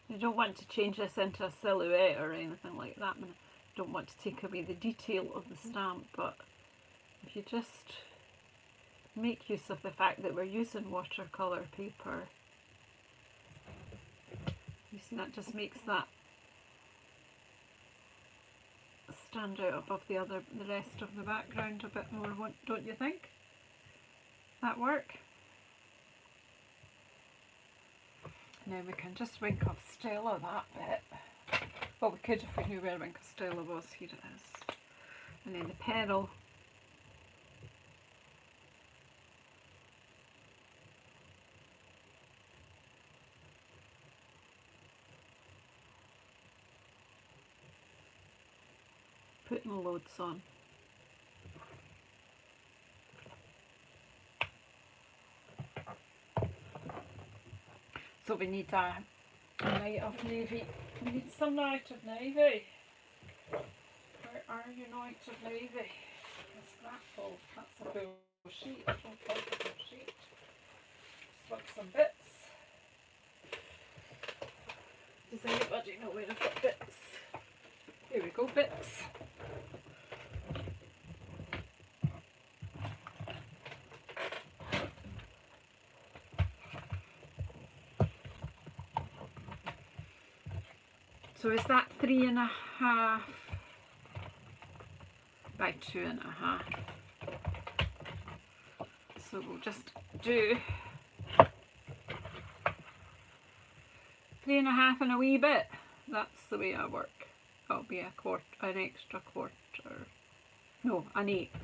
You don't want to change this into a silhouette or anything like that. I mean, I don't want to take away the detail of the stamp, but if you just make use of the fact that we're using watercolour paper, you see, that just makes that stand out above the rest of the background a bit more, don't you think? That work? Now we can just Wink of Stella that bit. Well, we could if we knew where Wink of Stella was. Here it is. And then the pearl. Putting loads on. So we need a Night of Navy. We need some Night of Navy. Where are you, Night of Navy? A scrapful. That's a full sheet. A full possible sheet. Slip some bits. Does anybody know where I've got bits? Here we go, bits. So is that 3.5 by 2.5? So we'll just do 3.5 and a wee bit. That's the way I work. That'll be an extra quarter. No, an eighth.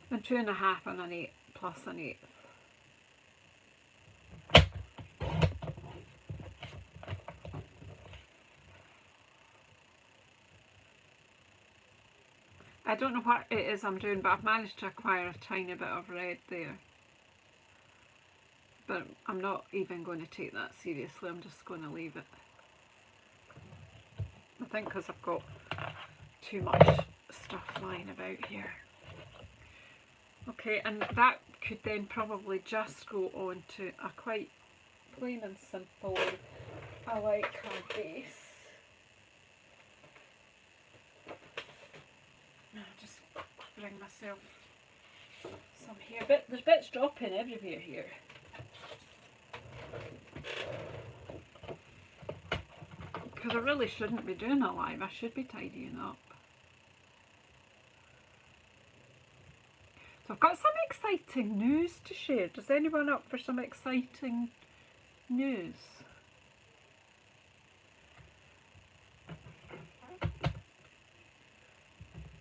And 2.5 and an eighth plus an eighth. I don't know what it is I'm doing, but I've managed to acquire a tiny bit of red there. But I'm not even going to take that seriously, I'm just going to leave it. I think because I've got too much stuff lying about here. Okay, and that could then probably just go on to a quite plain and simple I like card base. I'll just bring myself some here. There's bits dropping everywhere here. Because I really shouldn't be doing a live, I should be tidying up. So I've got some exciting news to share. Does anyone up for some exciting news?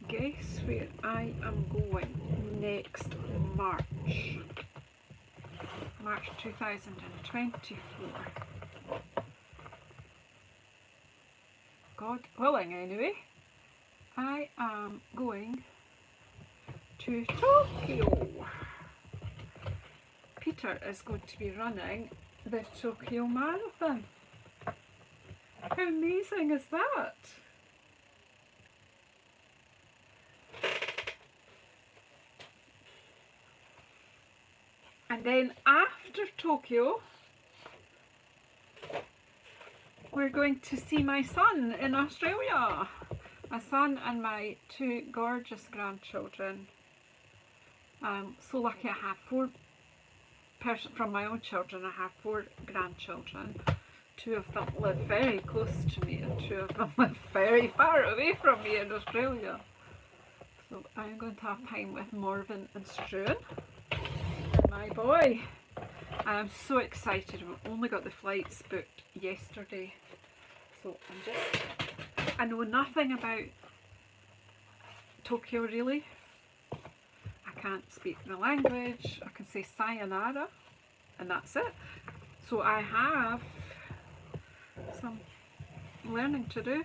Guess where I am going next March 2024. God willing anyway. I am going to Tokyo. Peter is going to be running the Tokyo Marathon. How amazing is that? And then after Tokyo, we're going to see my son in Australia. My son and my two gorgeous grandchildren. I'm so lucky I have from my own children, I have 4 grandchildren. 2 of them live very close to me and 2 of them live very far away from me in Australia. So I'm going to have time with Morven and Struan, my boy. I'm so excited. We've only got the flights booked yesterday. So I know nothing about Tokyo really. I can't speak the language. I can say sayonara and that's it. So I have some learning to do.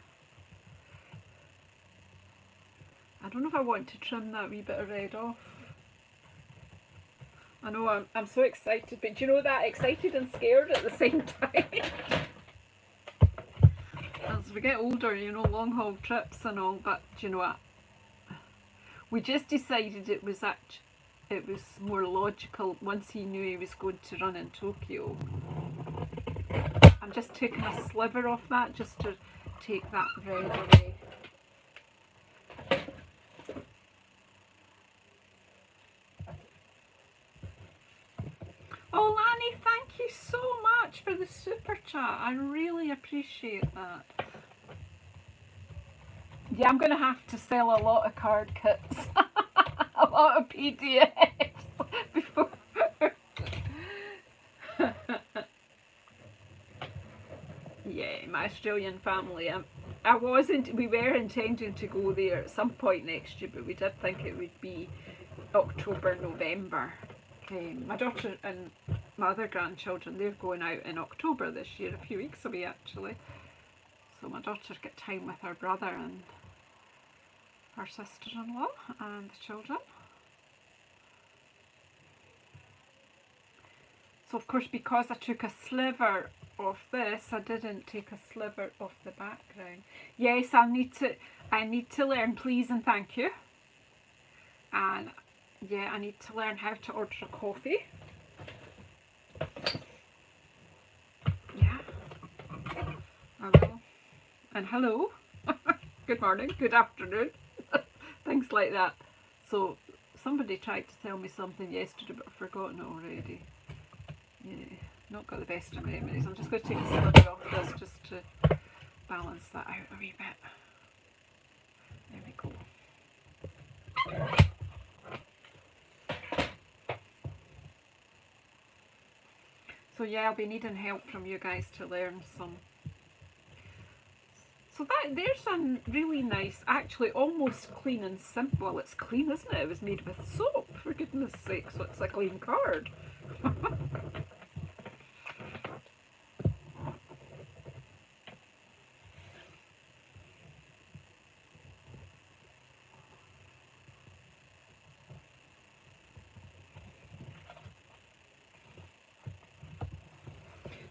I don't know if I want to trim that wee bit of red off. I know I'm so excited, but do you know that excited and scared at the same time? As we get older, you know, long haul trips and all, but do you know what? We just decided it was more logical once he knew he was going to run in Tokyo. I'm just taking a sliver off that just to take that red away. Oh Lanny, thank you so much for the super chat. I really appreciate that. Yeah, I'm going to have to sell a lot of card kits. A lot of PDFs before. Yeah, my Australian family. We were intending to go there at some point next year, but we did think it would be October, November. My daughter and my other grandchildren, they're going out in October this year, a few weeks away actually. So my daughter's got time with her brother and her sister-in-law and the children. So of course, because I took a sliver of this, I didn't take a sliver of the background. Yes, I need to learn please and thank you. And yeah, I need to learn how to order a coffee. Yeah, I will. And hello, good morning, good afternoon, things like that. So somebody tried to tell me something yesterday, but I've forgotten it already. Yeah, not got the best of memories. I'm just going to take a sliver off this just to balance that out a wee bit. There we go. So yeah, I'll be needing help from you guys to learn some. So there's some really nice, actually almost clean and simple. Well, it's clean, isn't it? It was made with soap, for goodness sake, so it's a clean card.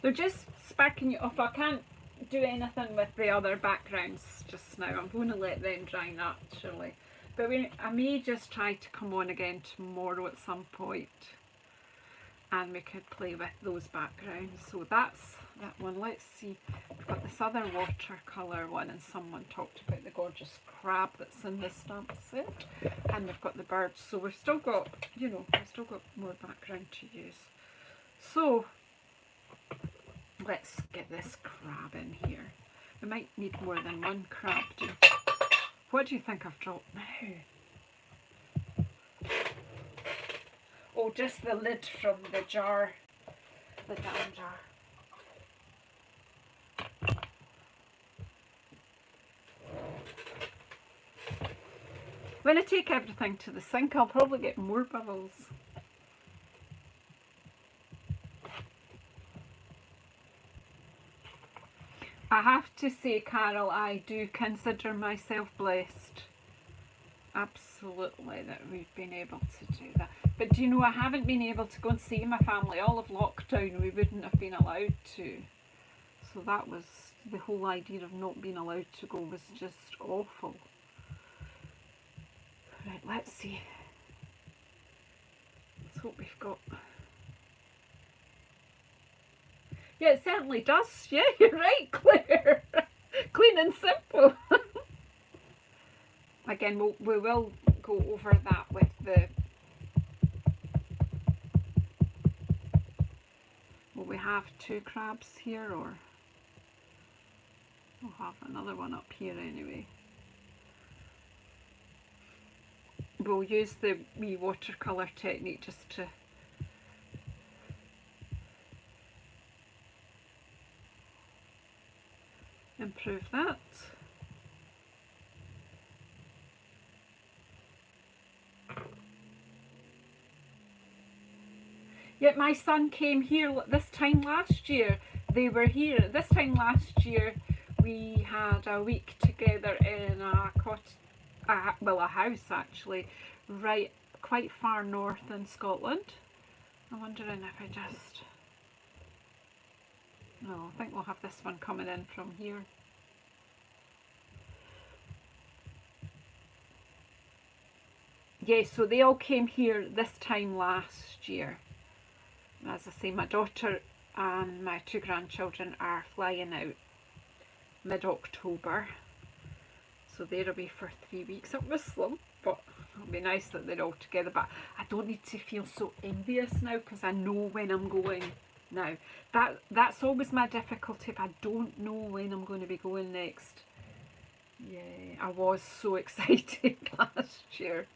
They're just sparking you off. I can't do anything with the other backgrounds just now. I'm going to let them dry naturally. But I may just try to come on again tomorrow at some point, and we could play with those backgrounds. So that's that one. Let's see, we've got this other watercolour one, and someone talked about the gorgeous crab that's in this stamp set, and we've got the birds. So we've still got, you know, we've still got more background to use. So let's get this crab in here. We might need more than one crab. What do you think I've dropped now? Oh, just the lid from the jar, the down jar. When I take everything to the sink, I'll probably get more bubbles. I have to say, Carol, I do consider myself blessed. Absolutely, that we've been able to do that. But do you know, I haven't been able to go and see my family. All of lockdown, we wouldn't have been allowed to. So that was, the whole idea of not being allowed to go was just awful. Right, let's see. Let's hope we've got... Yeah, it certainly does. Yeah, you're right, Claire. Clean and simple. Again, we will go over that with the... Will we have two crabs here, or... We'll have another one up here anyway. We'll use the wee watercolour technique just to... improve that. Yet my son came here this time last year. They were here. This time last year we had a week together in a house actually, right quite far north in Scotland. I'm wondering if I just... No, I think we'll have this one coming in from here. Yes, so they all came here this time last year. As I say, my daughter and my two grandchildren are flying out mid-October. So they'll be for 3 weeks at Whistler, but it'll be nice that they're all together. But I don't need to feel so envious now because I know when I'm going now. That's always my difficulty, if I don't know when I'm going to be going next. Yeah, I was so excited last year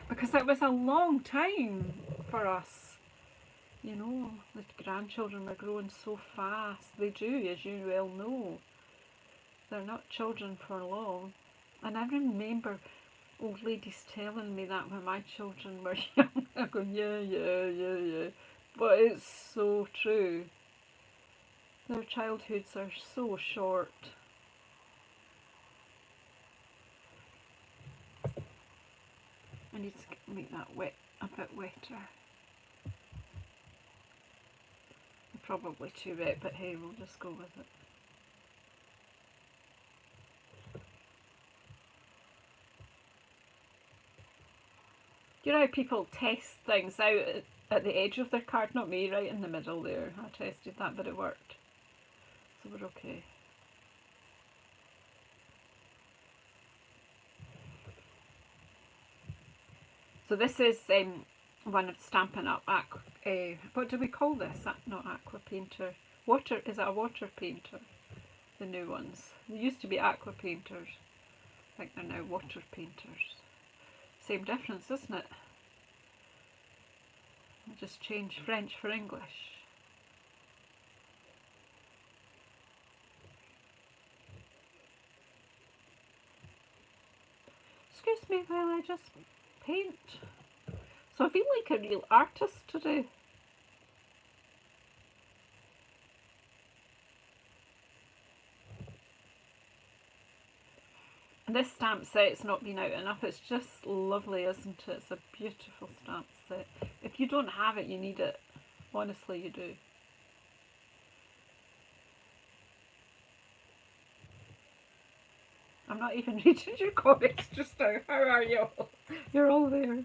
because it was a long time for us. You know, the grandchildren were growing so fast. They do, as you well know. They're not children for long. And I remember old ladies telling me that when my children were young. I go, yeah. But it's so true. Their childhoods are so short. I need to make that wet, a bit wetter. Probably too wet, but hey, we'll just go with it. You know how people test things out at the edge of their card? Not me, right in the middle there. I tested that, but it worked. So we're okay. So this is one of Stampin' Up! What do we call this? Not aqua painter. Water, is it a water painter? The new ones. They used to be aqua painters. I think they're now water painters. Same difference, isn't it? I'll just change French for English. Excuse me while I just paint. So I feel like a real artist today. And this stamp set's not been out enough. It's just lovely, isn't it? It's a beautiful stamp set. If you don't have it, you need it. Honestly, you do. I'm not even reading your comments just now. How are you all? You're all there. Yay.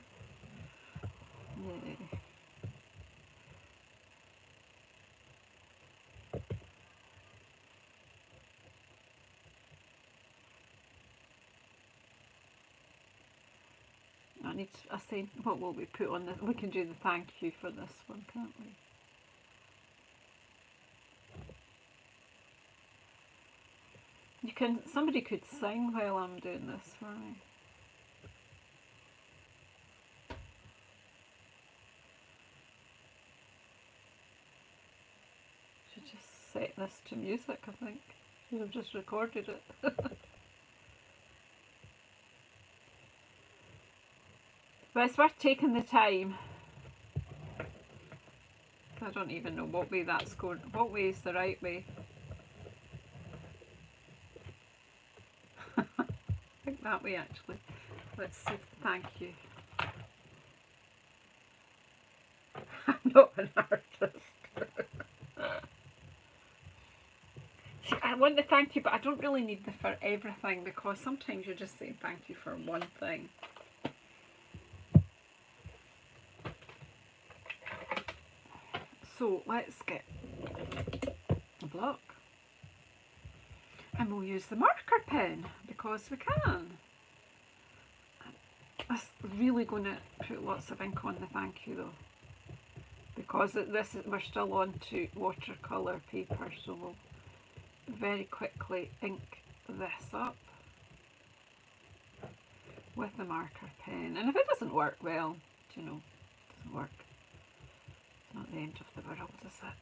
I need to, I say, what will we put on this? We can do the thank you for this one, can't we? You can, somebody could sing while I'm doing this for me. Should just set this to music, I think. Should have just recorded it. But it's worth taking the time. I don't even know what way that's going. What way is the right way? I think that way actually. Let's see. Thank you. I'm not an artist. See, I want the thank you, but I don't really need the for everything, because sometimes you're just saying thank you for one thing. So let's get a block, and we'll use the marker pen because we can. That's really going to put lots of ink on the thank you though, because we're still on to watercolour paper, so we'll very quickly ink this up with the marker pen. And if it doesn't work, well, you know, it doesn't work. It's not the end of the world, is it?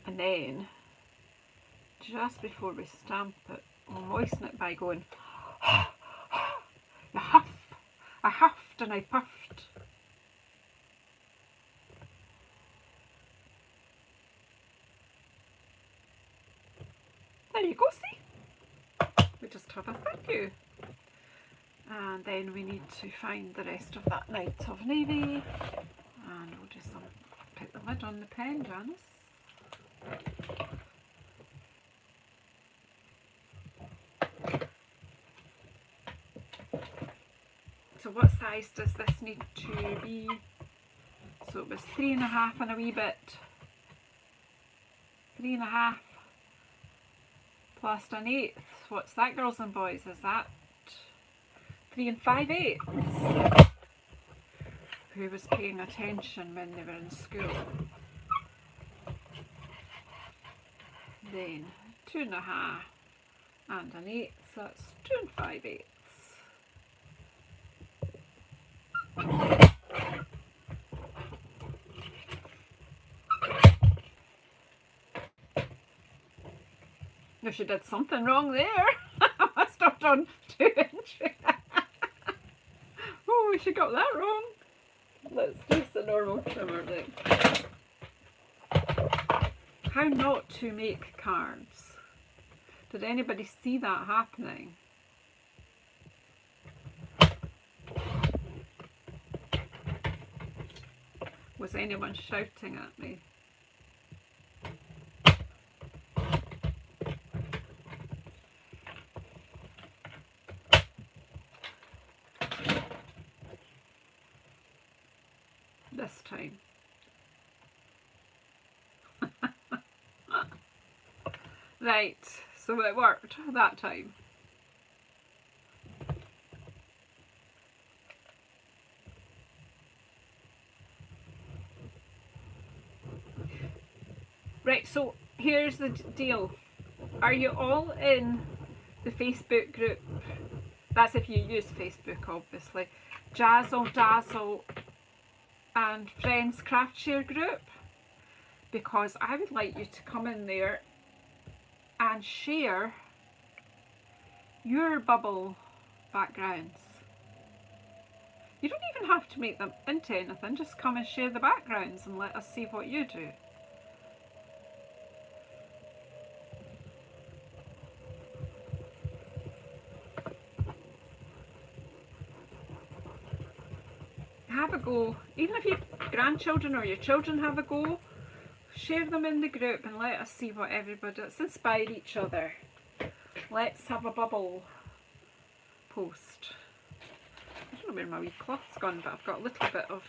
And then, just before we stamp it, we'll moisten it by going, you huff. I huffed and I puffed. There you go, see? We just have a thank you. And then we need to find the rest of that night of navy. And we'll just put the lid on the pen, Janice. So what size does this need to be? So it was 3.5 and a wee bit. 3.5 plus an eighth. What's that, girls and boys? Is that 3 5/8? Who was paying attention when they were in school? Then 2.5 and an eighth. So that's 2 5/8. No, she did something wrong there. I must have done 2 inches. Oh, she got that wrong. Let's use the normal trimmer then. How not to make cards. Did anybody see that happening? Was anyone shouting at me? This time. Right, so it worked that time. Right, so here's the deal. Are you all in the Facebook group? That's if you use Facebook, obviously. Jazzle Dazzle and Friends Craft Share group, because I would like you to come in there and share your bubble backgrounds. You don't even have to make them into anything, just come and share the backgrounds and let us see what you do. have a go. Even if your grandchildren or your children have a go, share them in the group and let us see what everybody, let's inspire each other. Let's have a bubble post. I don't know where my wee cloth's gone, but I've got a little bit of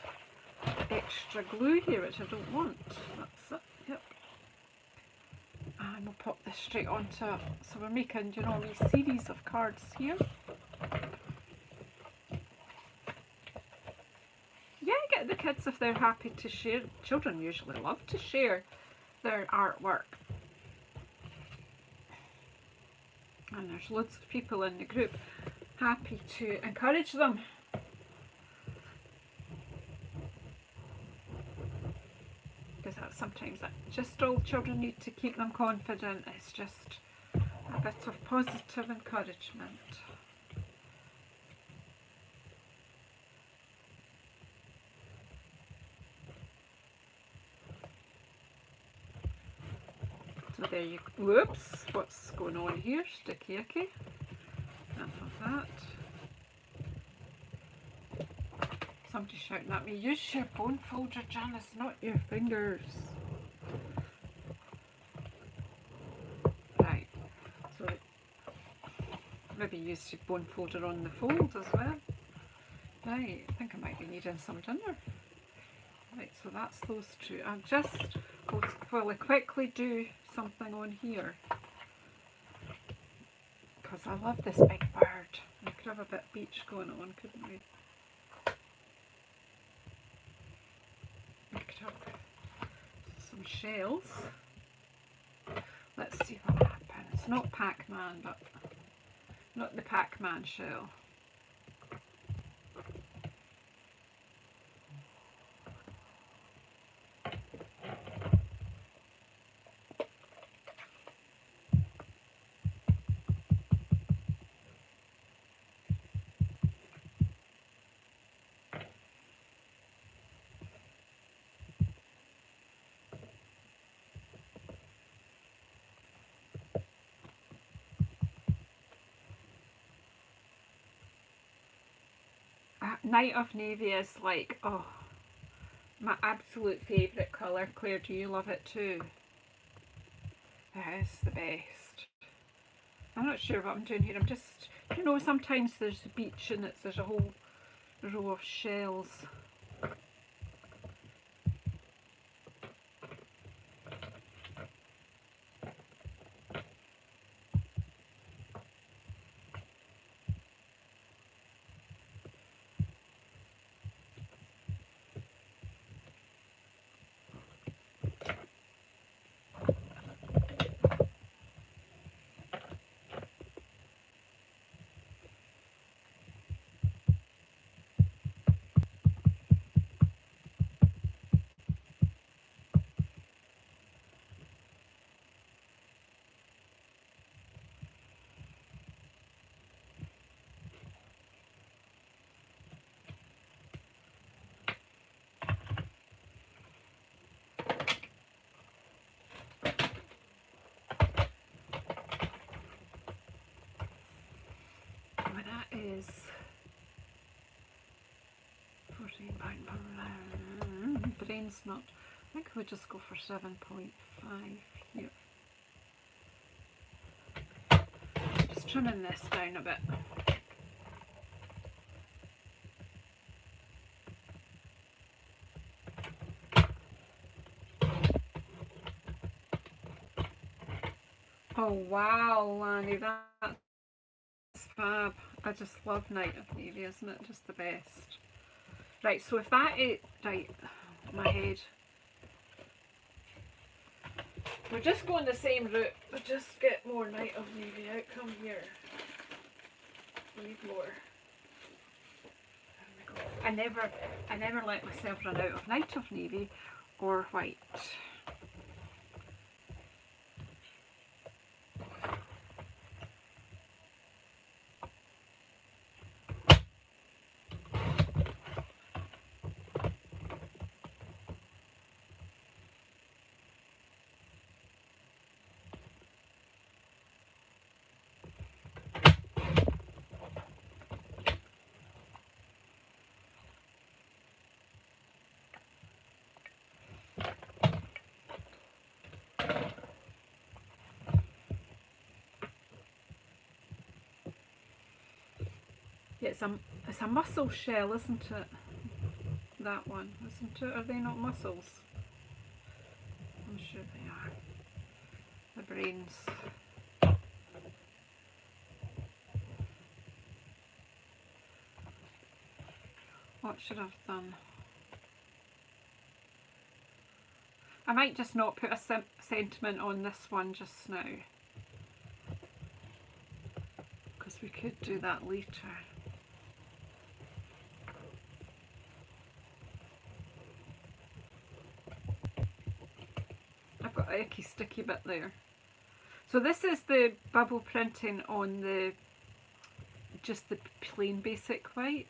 extra glue here which I don't want. That's it, yep. And we'll pop this straight onto, so we're making, you know, a wee series of cards here. Yeah, get the kids if they're happy to share. Children usually love to share their artwork. And there's loads of people in the group happy to encourage them. Because that's sometimes that just all children need to keep them confident. It's just a bit of positive encouragement. So there you go. Whoops, what's going on here? Sticky icky. Enough of that. Somebody shouting at me, use your bone folder, Janice, not your fingers. Right, so maybe use your bone folder on the fold as well. Right, I think I might be needing some dinner. Right, so that's those two. I'll just will quickly do something on here. Because I love this big bird. We could have a bit of beach going on, couldn't we? We could have some shells. Let's see what happens. It's not Pac-Man, but not the Pac-Man shell. Night of Navy is like, oh, my absolute favourite colour. Claire, do you love it too? It is the best. I'm not sure what I'm doing here. I'm just, you know, sometimes there's the beach and there's a whole row of shells. Is 14 pound. Brain's not. I think we'll just go for 7.5 here. Just trimming this down a bit. Oh wow, Lanny, that's fab. I just love Night of Navy, isn't it? Just the best. Right, so if that is, right, my head. We're just going the same route, but just get more Night of Navy out. Come here. Need more. There we go. I never let myself run out of Night of Navy or white. Yeah, it's a mussel shell, isn't it? That one, isn't it? Are they not mussels? I'm sure they are. The brains. What should I have done? I might just not put a sentiment on this one just now, because we could do that later. I've got an icky sticky bit there. So this is the bubble printing on the just the plain basic white.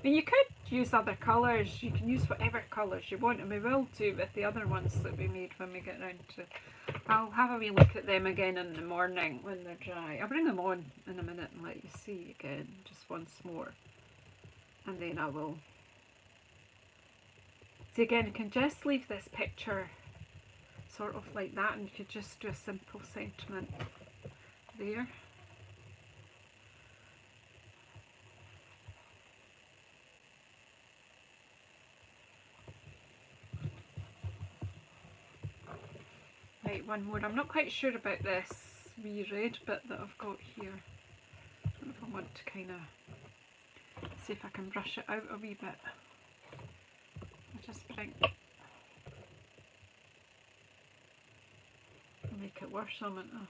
And you could use other colours, you can use whatever colours you want, and we will do with the other ones that we made when we get round to. I'll have a wee look at them again in the morning when they're dry. I'll bring them on in a minute and let you see again, just once more. And then I will. See again, you can just leave this picture sort of like that, and you could just do a simple sentiment there. Right, one more. I'm not quite sure about this wee red bit that I've got here. I don't know if I want to kind of see if I can brush it out a wee bit. I just think I'll make it worse, haven't I?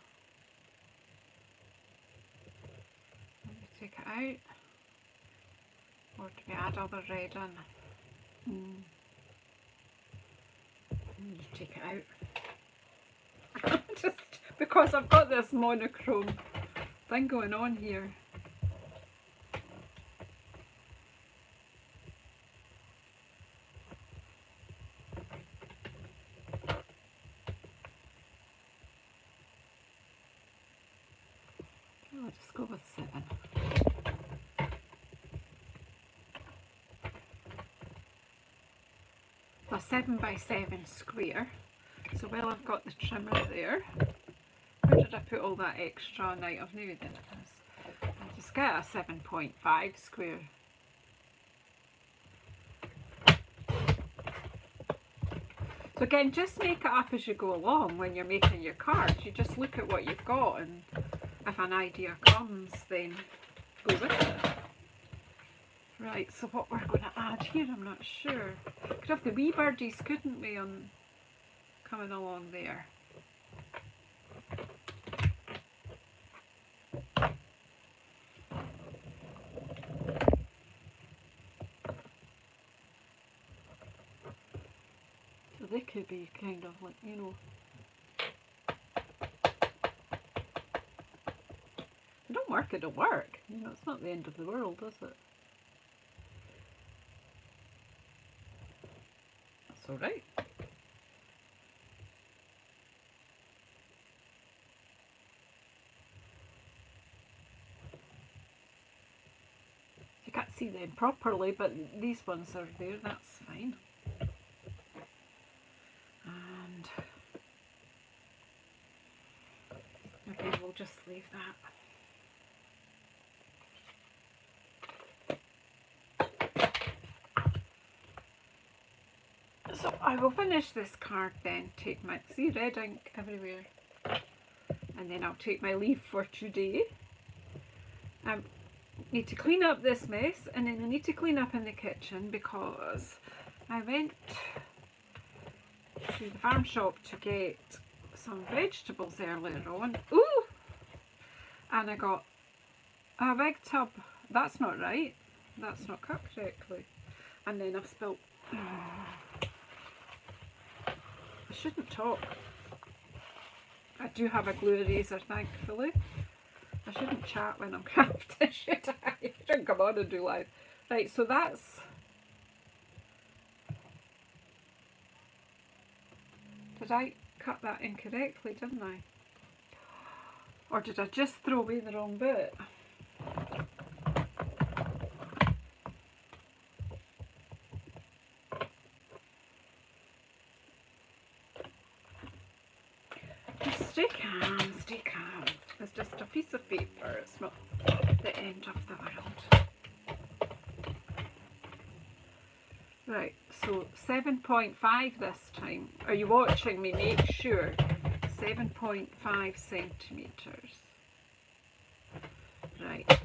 Maybe take it out. Or do we add other red in? You take it out. Just because I've got this monochrome thing going on here. I'll just go with 7. A 7x7 square. So while I've got the trimmer there, where did I put all that extra? Now I've nearly done this. I'll just get a 7.5 square. So again, just make it up as you go along when you're making your cards. You just look at what you've got, and if an idea comes, then go with it. Right, so what we're going to add here, I'm not sure. Could have the wee birdies, couldn't we, on coming along there. So they could be kind of like, you know. If it don't work, it don't work. You know, it's not the end of the world, is it? That's alright. You can't see them properly, but these ones are there, that's fine. And okay, we'll just leave that. So I will finish this card then, take my, see red ink everywhere, and then I'll take my leave for today. I need to clean up this mess, and then I need to clean up in the kitchen because I went to the farm shop to get some vegetables earlier on. Ooh! And I got a big tub. That's not right. That's not cut correctly. And then I've spilt. I shouldn't talk. I do have a glue eraser, thankfully. I shouldn't chat when I'm crafting, should I? I shouldn't come on and do live. Right, so that's... Did I cut that incorrectly, didn't I? Or did I just throw away the wrong bit? Stay calm, stay calm. It's just a piece of paper, it's not the end of the world. Right, so 7.5 this time. Are you watching me? Make sure. 7.5 centimetres. Right.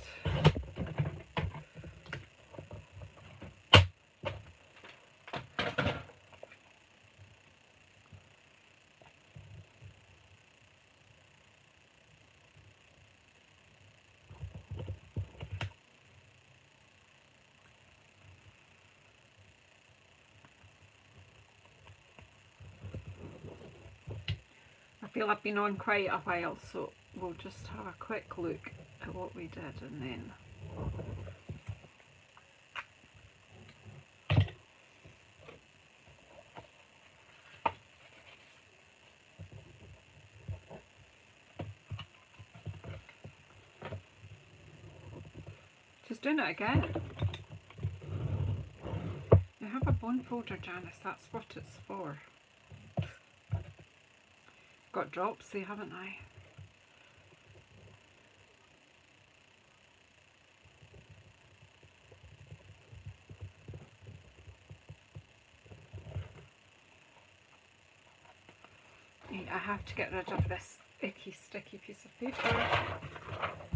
I feel I've been on quite a while, so we'll just have a quick look at what we did and then just doing it again. I have a bone folder, Janice, that's what it's for. Got dropsy, haven't I? I have to get rid of this icky, sticky piece of paper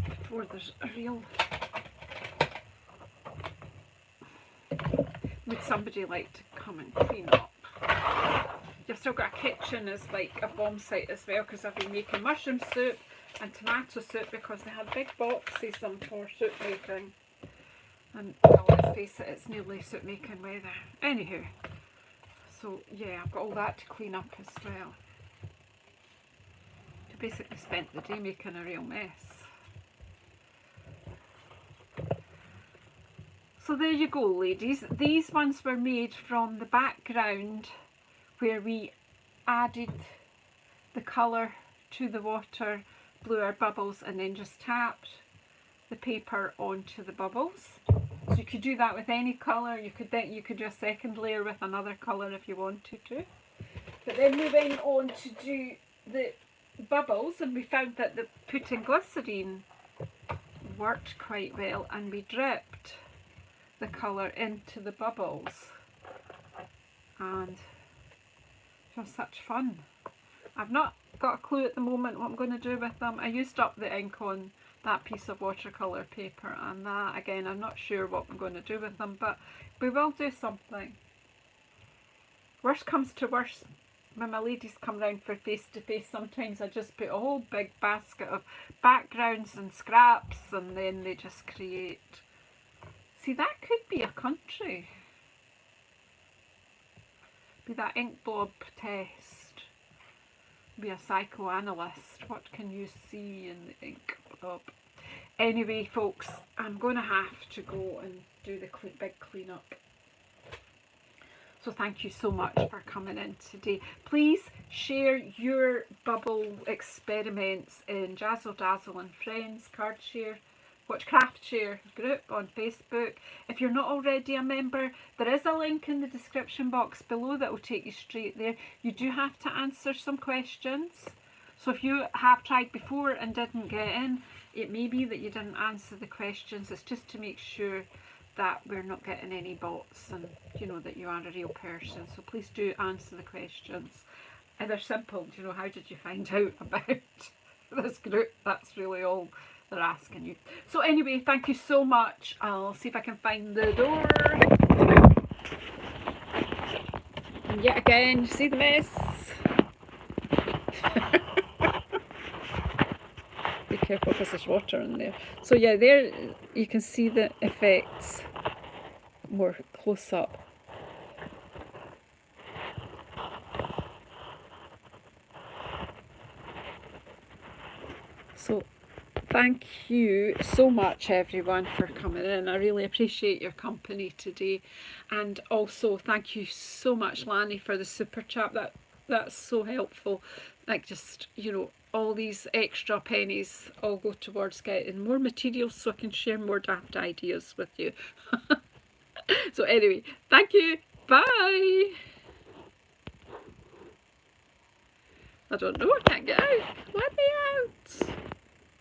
before there's a real... Would somebody like to come and clean up? You've still got a kitchen as like a bomb site as well, because I've been making mushroom soup and tomato soup because they had big boxes for soup making. And well, let's face it, it's nearly soup making weather. Anywho, so yeah, I've got all that to clean up as well. I basically spent the day making a real mess. So there you go, ladies. These ones were made from the background where we added the colour to the water, blew our bubbles, and then just tapped the paper onto the bubbles. So you could do that with any colour. You could do a second layer with another colour if you wanted to. But then we went on to do the bubbles, and we found that the putting glycerine worked quite well, and we dripped the colour into the bubbles, and it was such fun. I've not got a clue at the moment what I'm going to do with them. I used up the ink on that piece of watercolour paper, and that again I'm not sure what I'm going to do with them, but we will do something. Worst comes to worst, when my ladies come round for face to face, sometimes I just put a whole big basket of backgrounds and scraps, and then they just create. See, that could be a country. Be that ink blob test. Be a psychoanalyst. What can you see in the ink blob? Anyway, folks, I'm going to have to go and do the big clean up. So thank you so much for coming in today. Please share your bubble experiments in Jazzle Dazzle and Friends card share. Watch Craft Share group on Facebook. If you're not already a member, there is a link in the description box below that will take you straight there. You do have to answer some questions. So if you have tried before and didn't get in, it may be that you didn't answer the questions. It's just to make sure that we're not getting any bots, and you know that you are a real person. So please do answer the questions. And they're simple. You know, how did you find out about this group? That's really all they're asking you. So anyway, thank you so much. I'll see if I can find the door. And yet again, you see the mess? Be careful because there's water in there. So yeah, there you can see the effects more close up. So thank you so much everyone for coming in. I really appreciate your company today, and also thank you so much Lani for the super chat. That's so helpful. Like, just, you know, all these extra pennies all go towards getting more materials so I can share more daft ideas with you. So anyway, thank you. Bye. I don't know, I can't get out. Let me out.